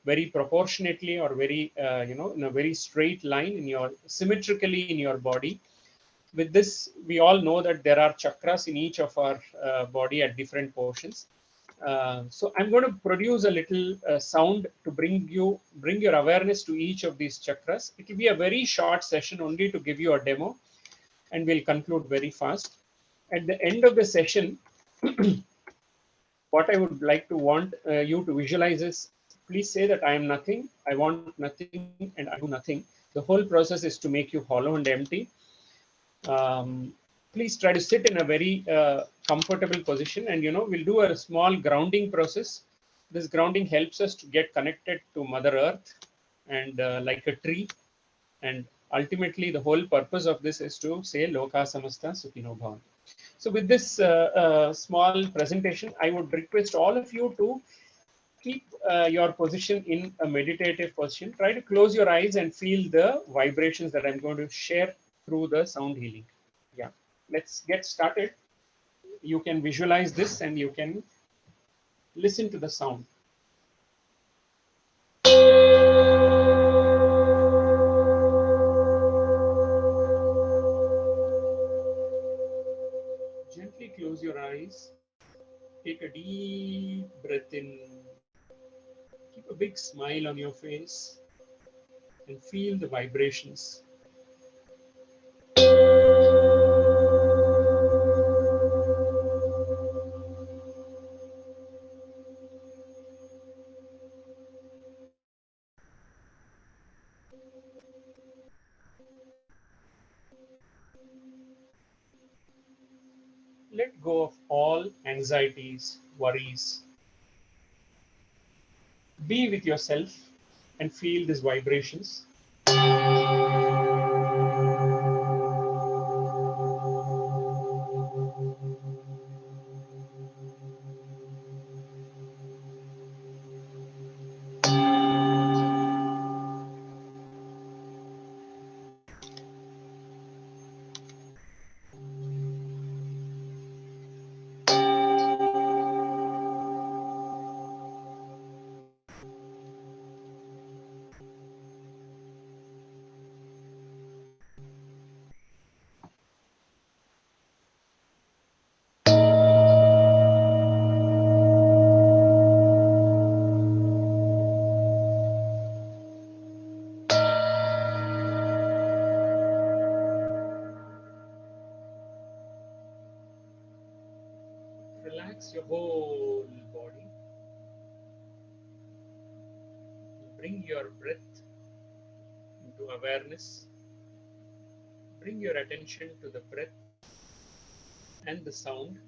very proportionately or very, you know, in a very straight line in your symmetrically in your body. With this, we all know that there are chakras in each of our body at different portions. So I'm going to produce a little sound to bring your awareness to each of these chakras. It will be a very short session only to give you a demo, and we'll conclude very fast. At the end of the session, what I would like to want you to visualize is, please say that I am nothing, I want nothing, and I do nothing. The whole process is to make you hollow and empty. Please try to sit in a very comfortable position, and you know, we'll do a small grounding process. This grounding helps us to get connected to Mother Earth and like a tree. And ultimately, the whole purpose of this is to say Loka Samasta Sukhino Bhavantu. So with this small presentation, I would request all of you to keep your position in a meditative position. Try to close your eyes and feel the vibrations that I'm going to share through the sound healing. Yeah, let's get started. You can visualize this and you can listen to the sound. Gently close your eyes. Take a deep breath in. Keep a big smile on your face and feel the vibrations. Let go of all anxieties, worries. Be with yourself and feel these vibrations. Relax your whole body. Bring your breath into awareness. Bring your attention to the breath and the sound.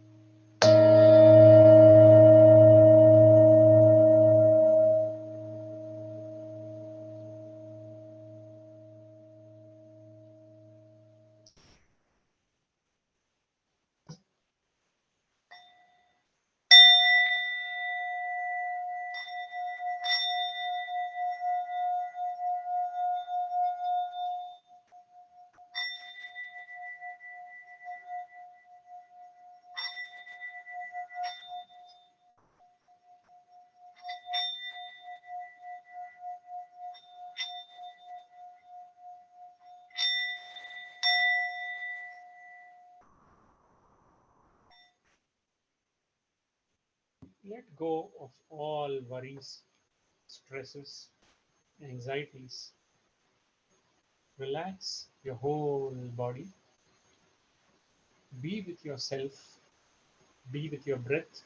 Let go of all worries, stresses, anxieties. Relax your whole body. Be with yourself. Be with your breath.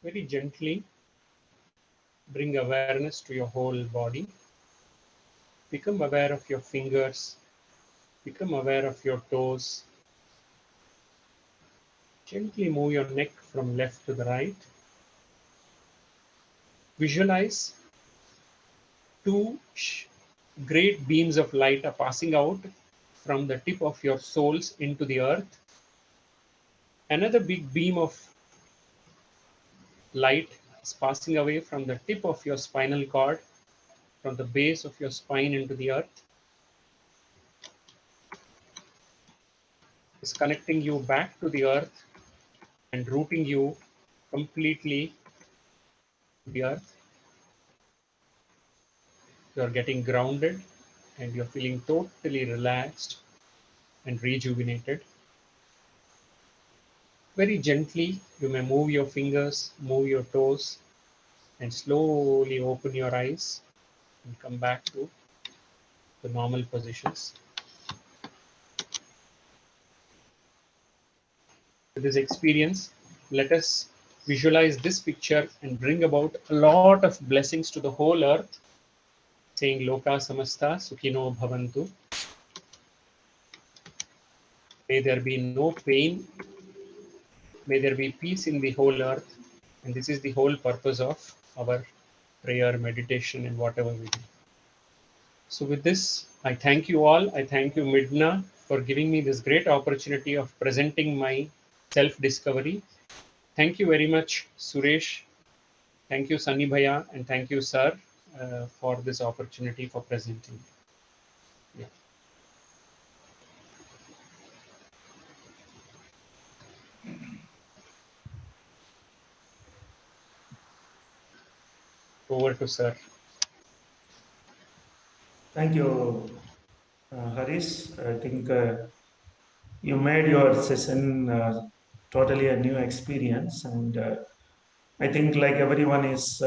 Very gently bring awareness to your whole body. Become aware of your fingers. Become aware of your toes. Gently move your neck from left to the right. Visualize two great beams of light are passing out from the tip of your soles into the earth. Another big beam of light is passing away from the tip of your spinal cord, from the base of your spine into the earth. Is connecting you back to the earth and rooting you completely to the earth. You are getting grounded and you're feeling totally relaxed and rejuvenated. Very gently, you may move your fingers, move your toes, and slowly open your eyes and come back to the normal positions. With this experience, let us visualize this picture and bring about a lot of blessings to the whole earth, saying Loka Samasta Sukhino Bhavantu. May there be no pain. May there be peace in the whole earth. And this is the whole purpose of our prayer, meditation, and whatever we do. So, with this, I thank you all. I thank you, MiDNA, for giving me this great opportunity of presenting my self discovery. Thank you very much, Suresh. Thank you, Sunny Bhaiya, and thank you, sir, for this opportunity for presenting. Yeah. Over to sir. Thank you, Harish. I think you made your session totally a new experience, and I think like everyone is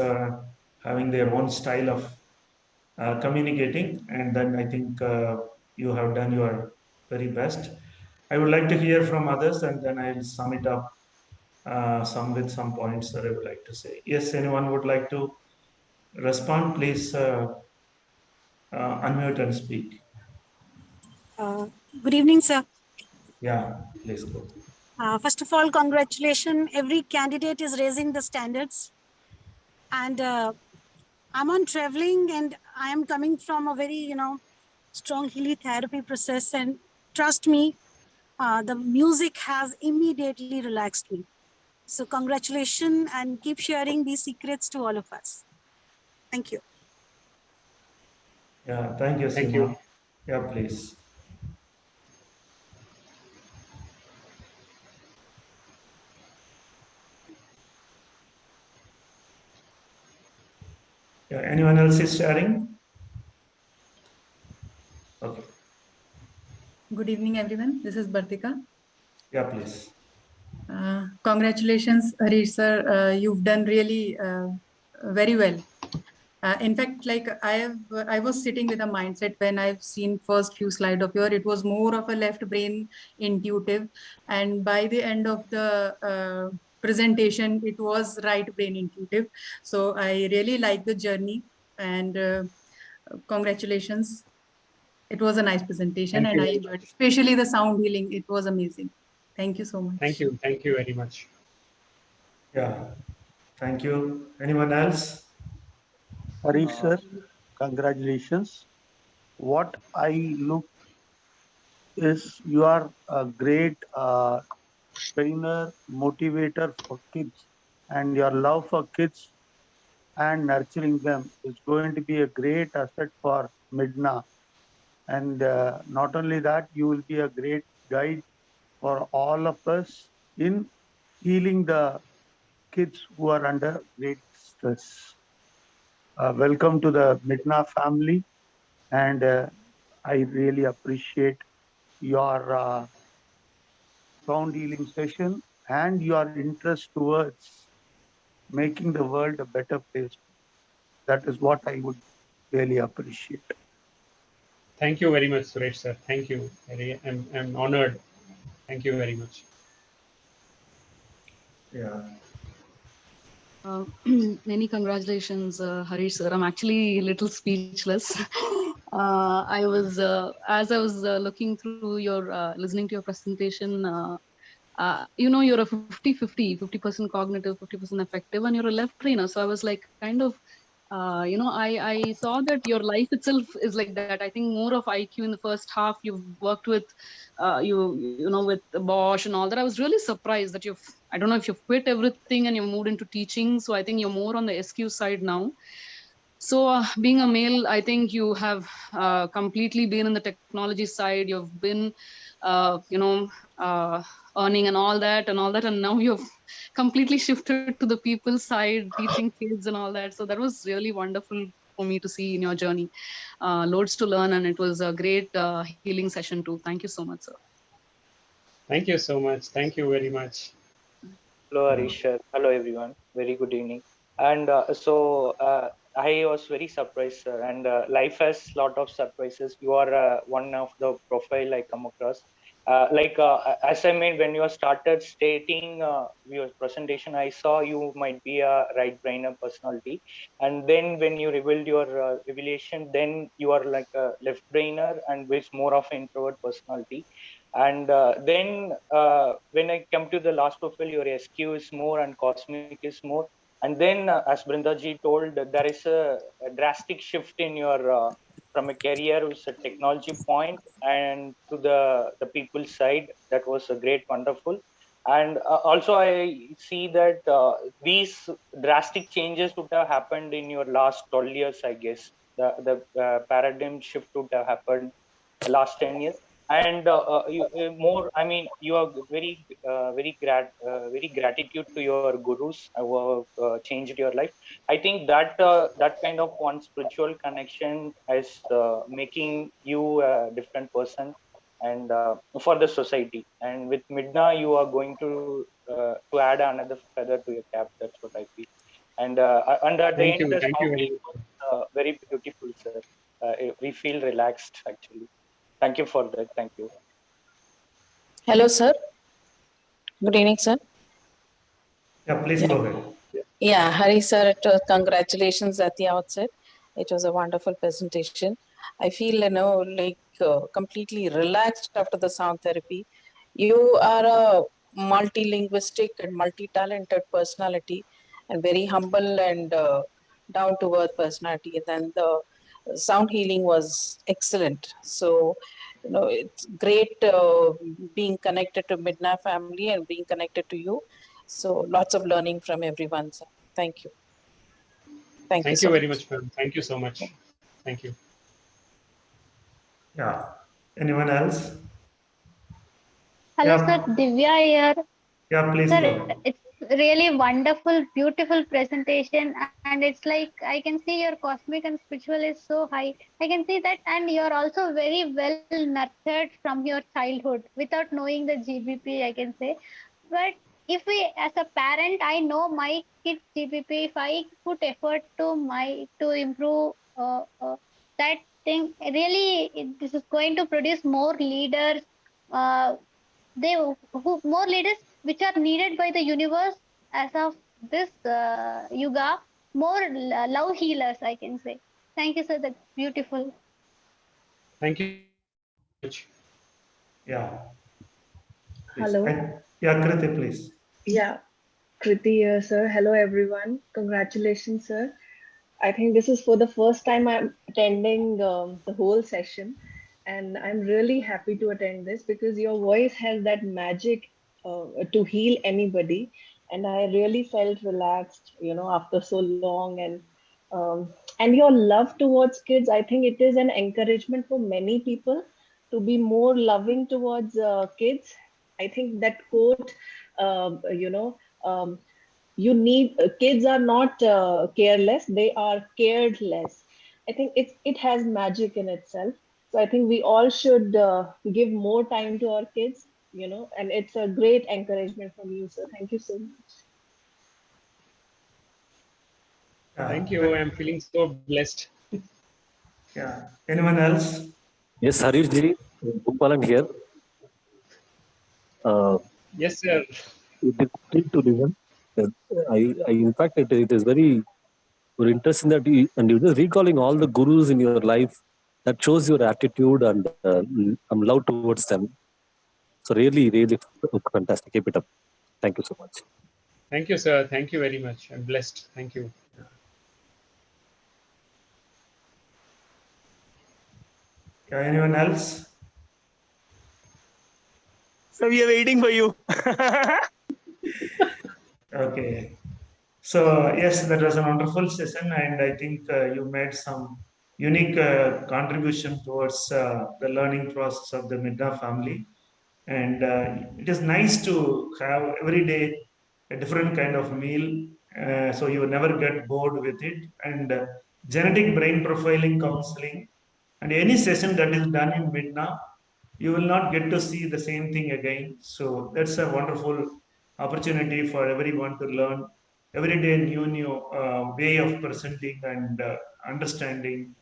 having their own style of communicating, and then I think you have done your very best. I would like to hear from others, and then I'll sum it up some with some points that I would like to say. Yes, anyone would like to respond? Please unmute and speak. Uh, Good evening, sir. Yeah, please go. First of all, congratulations. Every candidate is raising the standards. And I'm on traveling and I am coming from a very, strong heliotherapy process. And trust me, the music has immediately relaxed me. So congratulations and keep sharing these secrets to all of us. Thank you. Yeah, thank you, Thank Sima. you. Yeah, please. Yeah, anyone else is sharing? Okay. Good evening, everyone. This is Bartika. Yeah, please. Congratulations, Harish sir. You've done really very well. In fact, like I was sitting with a mindset when I've seen first few slide of your. It was more of a left brain intuitive, and by the end of the presentation, it was right brain intuitive. So I really like the journey, and congratulations. It was a nice presentation Thank and you I very enjoyed, much. especially the sound healing. It was amazing. Thank you so Thank much. you. Thank you very much. Yeah, thank you. Anyone else? Harish Uh, sir, congratulations. What I look is you are a great trainer, motivator for kids, and your love for kids and nurturing them is going to be a great asset for MiDNA. And not only that, you will be a great guide for all of us in healing the kids who are under great stress. Welcome to the MiDNA family, and I really appreciate your sound healing session and your interest towards making the world a better place. That is what I would really appreciate. Thank you very much, Suresh sir. Thank you. I'm honored. Thank you very much. Yeah. Many congratulations, Harish sir. I'm actually a little speechless. As I was looking through your, listening to your presentation, you're a 50% cognitive, 50% effective, and you're a left brainer. So I was like, kind of, I saw that your life itself is like that. I think more of IQ in the first half. You've worked with, with Bosch and all that. I was really surprised that I don't know if you've quit everything and you moved into teaching. So I think you're more on the SQ side now. So being a male, I think you have completely been in the technology side. You've been, earning and now you've completely shifted to the people side, teaching kids and all that. So that was really wonderful for me to see in your journey. Loads to learn, and it was a great healing session too. Thank you so much, sir. Thank you so much. Thank you very much. Hello, Harish. Hello, everyone. Very good evening. And I was very surprised, sir. And life has lot of surprises. You are one of the profile I come across. As I mean, when you started stating your presentation, I saw you might be a right brainer personality. And then when you revealed your revelation, then you are like a left brainer and with more of an introvert personality. And then when I come to the last profile, your SQ is more and cosmic is more. And then, as Brindaji told, there is a drastic shift in your from a career with a technology point and to the people side. That was a great, wonderful. And also, I see that these drastic changes would have happened in your last 12 years, I guess. The paradigm shift would have happened last 10 years. And more, I mean, you are very gratitude to your gurus who have changed your life. I think that that kind of one spiritual connection is making you a different person and for the society. And with MiDNA, you are going to add another feather to your cap. That's what I feel. And at the Thank end, you. the Thank you song very was much. very beautiful, sir. We feel relaxed, actually. Thank you for that. Thank you. Hello, sir. Good evening, sir. Yeah, please Yeah. go ahead. Yeah, Hari, sir, congratulations at the outset. It was a wonderful presentation. I feel, like completely relaxed after the sound therapy. You are a multilinguistic and multi-talented personality and very humble and down-to-earth personality. And then the sound healing was excellent. So, it's great being connected to MiDNA family and being connected to you. So lots of learning from everyone, sir. Thank you. Thank you Thank so you very much. much, ma'am. Thank you so much. Thank you. Yeah. Anyone else? Hello, sir. Yeah. Divya here. Yeah, please go Sir, ahead. it's really wonderful, beautiful presentation, and it's like I can see your cosmic and spiritual is so high. I can see that, and you're also very well nurtured from your childhood without knowing the GBP, I can say. But if we, as a parent, I know my kid's GBP. If I put effort to improve that thing, really, this is going to produce more leaders. Uh, they who more leaders which are needed by the universe as of this yuga, more love healers, I can say. Thank you, sir. That's beautiful. Thank you very much. Yeah, please. Hello. Yeah, Kriti, please. Yeah, Kriti here, sir. Hello, everyone. Congratulations, sir. I think this is for the first time I'm attending the whole session, and I'm really happy to attend this because your voice has that magic to heal anybody, and I really felt relaxed, after so long, and your love towards kids. I think it is an encouragement for many people to be more loving towards kids I think that quote, you know, you need kids are not careless; they are cared less. I think it has magic in itself. So I think we all should give more time to our kids, you know, and it's a great encouragement from you, sir. Thank you so much. Thank you. I'm feeling so blessed. Yeah. Anyone else? Yes, Harish ji, Gopalan here. Yes, sir. It is great to listen. In fact, it is very interesting that and you're just recalling all the gurus in your life. That shows your attitude and love towards them. So really fantastic. Keep it up. Thank you so much. Thank you, sir. Thank you very much. I'm blessed. Thank you. Anyone else? So we are waiting for you. Okay. So yes, that was a wonderful session, and I think you made some unique contribution towards the learning process of the MiDNA family. And it is nice to have every day a different kind of meal, so you never get bored with it. And genetic brain profiling counseling, and any session that is done in MiDNA, you will not get to see the same thing again. So that's a wonderful opportunity for everyone to learn every day new way of presenting and understanding.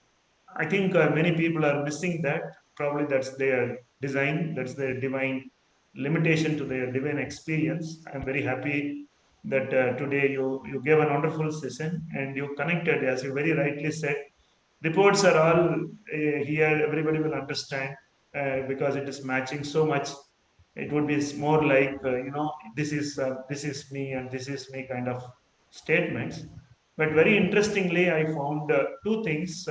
I think many people are missing that. Probably that's their design, that's their divine limitation to their divine experience. I'm very happy that today you gave a wonderful session and you connected, as you very rightly said. Reports are all here, everybody will understand because it is matching so much. It would be more like, this is me and this is me kind of statements. But very interestingly, I found two things.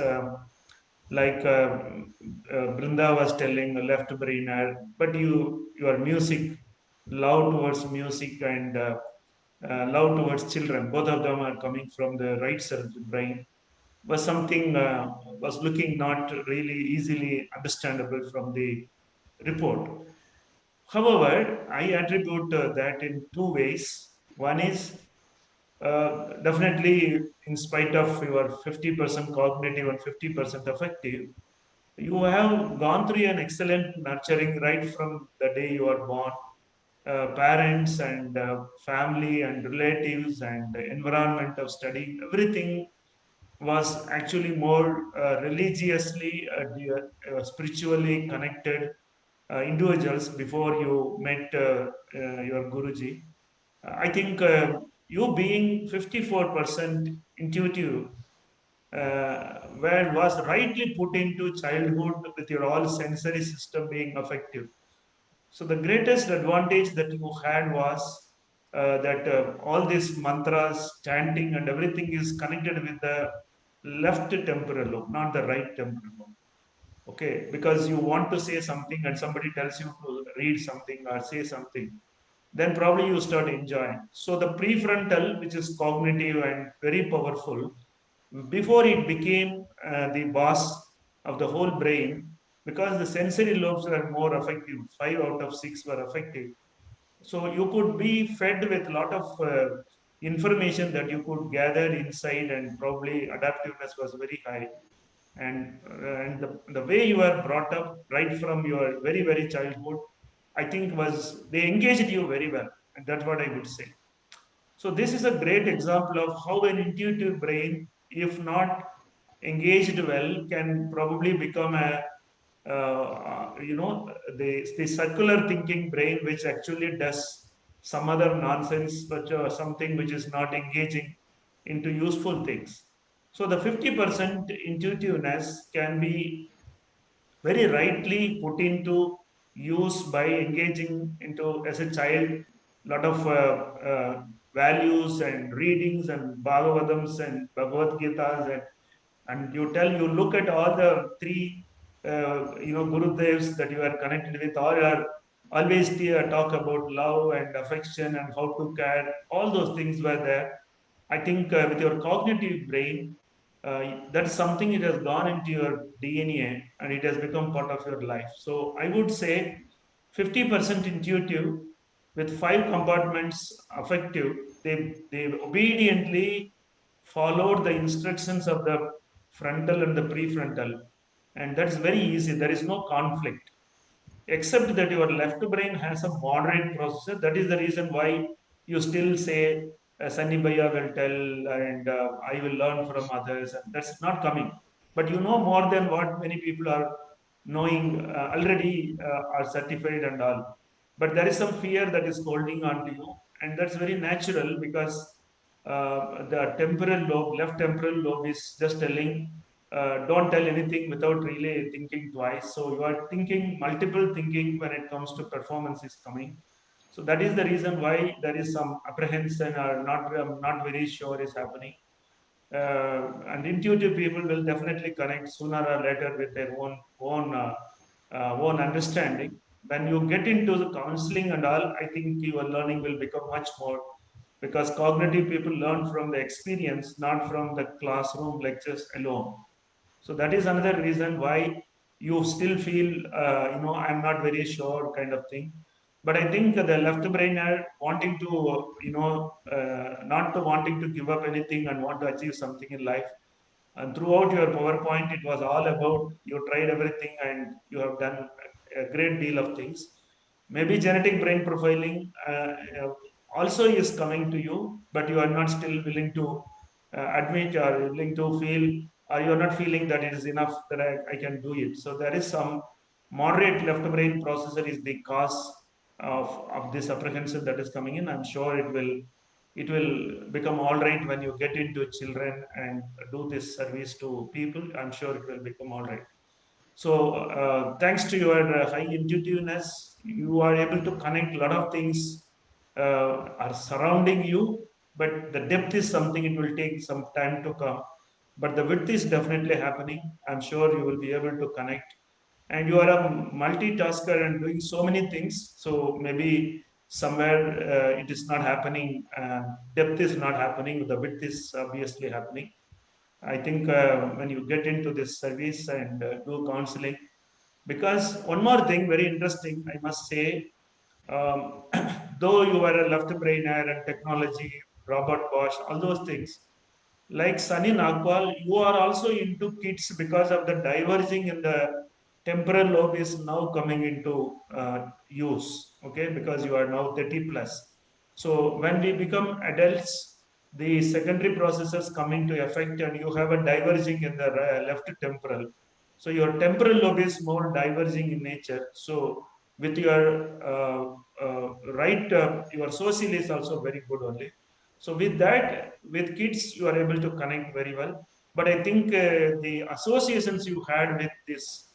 Like Brinda was telling, left brainer, but your music, love towards music and love towards children, both of them are coming from the right side of the brain, was something was looking not really easily understandable from the report. However, I attribute that in two ways. One is definitely, in spite of your 50% cognitive and 50% affective, you have gone through an excellent nurturing right from the day you are born. Parents and family and relatives and the environment of study, everything was actually more religiously, spiritually connected individuals before you met your Guruji. I think you being 54% intuitive where was rightly put into childhood with your all sensory system being effective. So the greatest advantage that you had was that all these mantras, chanting, and everything is connected with the left temporal lobe, not the right temporal lobe. Okay, because you want to say something and somebody tells you to read something or say something, then probably you start enjoying. So the prefrontal, which is cognitive and very powerful, before it became the boss of the whole brain, because the sensory lobes were more effective, 5 out of 6 were effective. So you could be fed with a lot of information that you could gather inside, and probably adaptiveness was very high. And the way you were brought up right from your very childhood, I think was they engaged you very well, and that's what I would say. So this is a great example of how an intuitive brain, if not engaged well, can probably become a the circular thinking brain, which actually does some other nonsense, but something which is not engaging into useful things. So the 50% intuitiveness can be very rightly put into use by engaging into, as a child, lot of values and readings and Bhagavadams and Bhagavad Gitas, and you look at all the three Gurudevs that you are connected with, or are always talk about love and affection and how to care, all those things were there. I think with your cognitive brain, that's something, it has gone into your DNA and it has become part of your life. So I would say 50% intuitive, with 5 compartments affective. They obediently followed the instructions of the frontal and the prefrontal, and that's very easy. There is no conflict, except that your left brain has a moderate processor. That is the reason why you still say, Sunny Bhaiya will tell, and I will learn from others, and that's not coming. But you know more than what many people are knowing already, are certified and all. But there is some fear that is holding on to you, and that's very natural because the temporal lobe, left temporal lobe, is just telling, don't tell anything without really thinking twice. So you are thinking multiple thinking when it comes to performance is coming. So that is the reason why there is some apprehension or not. I'm not very sure is happening. And intuitive people will definitely connect sooner or later with their own understanding. When you get into the counseling and all, I think your learning will become much more, because cognitive people learn from the experience, not from the classroom lectures alone. So that is another reason why you still feel, I'm not very sure kind of thing. But I think the left brain are wanting to, not to wanting to give up anything and want to achieve something in life. And throughout your PowerPoint, it was all about you tried everything and you have done a great deal of things. Maybe genetic brain profiling also is coming to you, but you are not still willing to admit or willing to feel, or you are not feeling that it is enough that I can do it. So there is some moderate left brain processor is the cause of this apprehension that is coming in. I'm sure it will become all right when you get into children and do this service to people. I'm sure it will become all right. So thanks to your high intuitiveness, you are able to connect a lot of things are surrounding you, but the depth is something it will take some time to come. But the width is definitely happening. I'm sure you will be able to connect. And you are a multitasker and doing so many things. So maybe somewhere it is not happening. Depth is not happening. The width is obviously happening. I think when you get into this service and do counseling, because one more thing, very interesting, I must say, um, though you are a left brainer and technology, Robert Bosch, all those things, like Sunny Nagpal, you are also into kids because of the diverging in the temporal lobe is now coming into use, okay, because you are now 30 plus. So when we become adults, the secondary processes come into effect and you have a diverging in the left temporal. So your temporal lobe is more diverging in nature. So with your your social is also very good only. So with that, with kids, you are able to connect very well. But I think the associations you had with this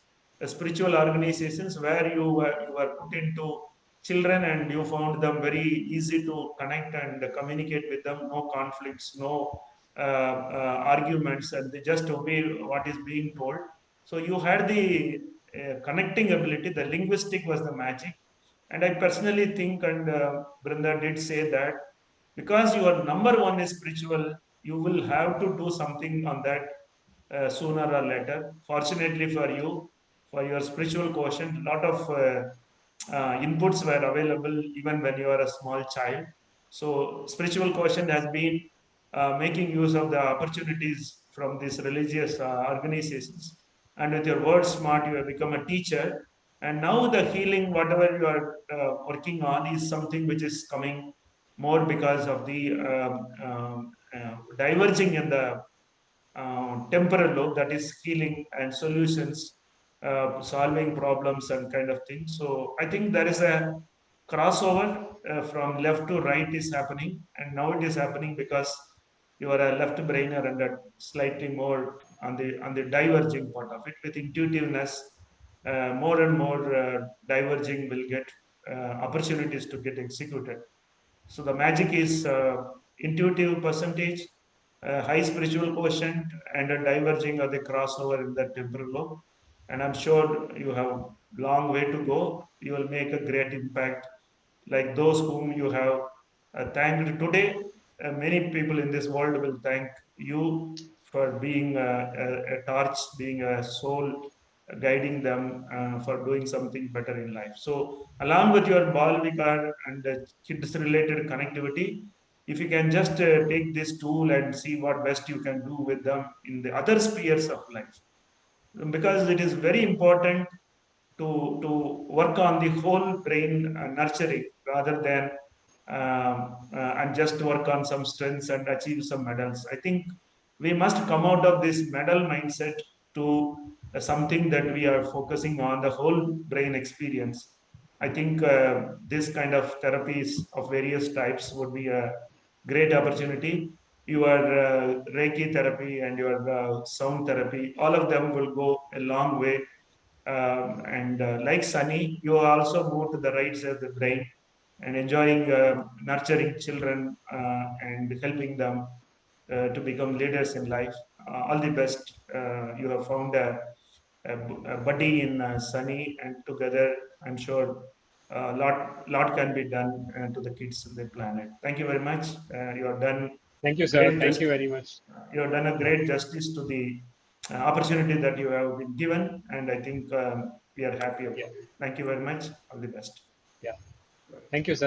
spiritual organizations where you were put into children and you found them very easy to connect and communicate with them, no conflicts, no arguments, and they just obey what is being told. So you had the connecting ability, the linguistic was the magic. And I personally think, and Brinda did say that because your number one is spiritual, you will have to do something on that sooner or later. Fortunately for you, for your spiritual quotient, a lot of inputs were available even when you are a small child. So spiritual quotient has been making use of the opportunities from these religious organizations. And with your word smart, you have become a teacher. And now the healing, whatever you are working on, is something which is coming more because of the diverging in the temporal lobe, that is healing and solutions, solving problems and kind of thing. So I think there is a crossover from left to right is happening, and now it is happening because you are a left brainer and a slightly more on the diverging part of it. With intuitiveness, more and more diverging will get opportunities to get executed. So the magic is intuitive percentage, high spiritual quotient, and a diverging or the crossover in the temporal lobe. And I'm sure you have long way to go. You will make a great impact, like those whom you have thanked today. Many people in this world will thank you for being a torch, being a soul guiding them for doing something better in life. So, along with your ball vicar and kids related connectivity, if you can just take this tool and see what best you can do with them in the other spheres of life, because it is very important to work on the whole brain nurturing rather than and just work on some strengths and achieve some medals. I think we must come out of this medal mindset to something that we are focusing on the whole brain experience. I think this kind of therapies of various types would be a great opportunity. Your Reiki therapy and your sound therapy, all of them will go a long way. And like Sunny, you also move to the right side of the brain and enjoying nurturing children and helping them to become leaders in life. All the best. You have found a buddy in Sunny, and together, I'm sure a lot can be done to the kids of the planet. Thank you very much. You have done Thank you, sir. great. Thank you very much. You have done a great justice to the opportunity that you have been given, and I think we are happy about it. Thank you very much. All the best. Yeah. Thank you, sir.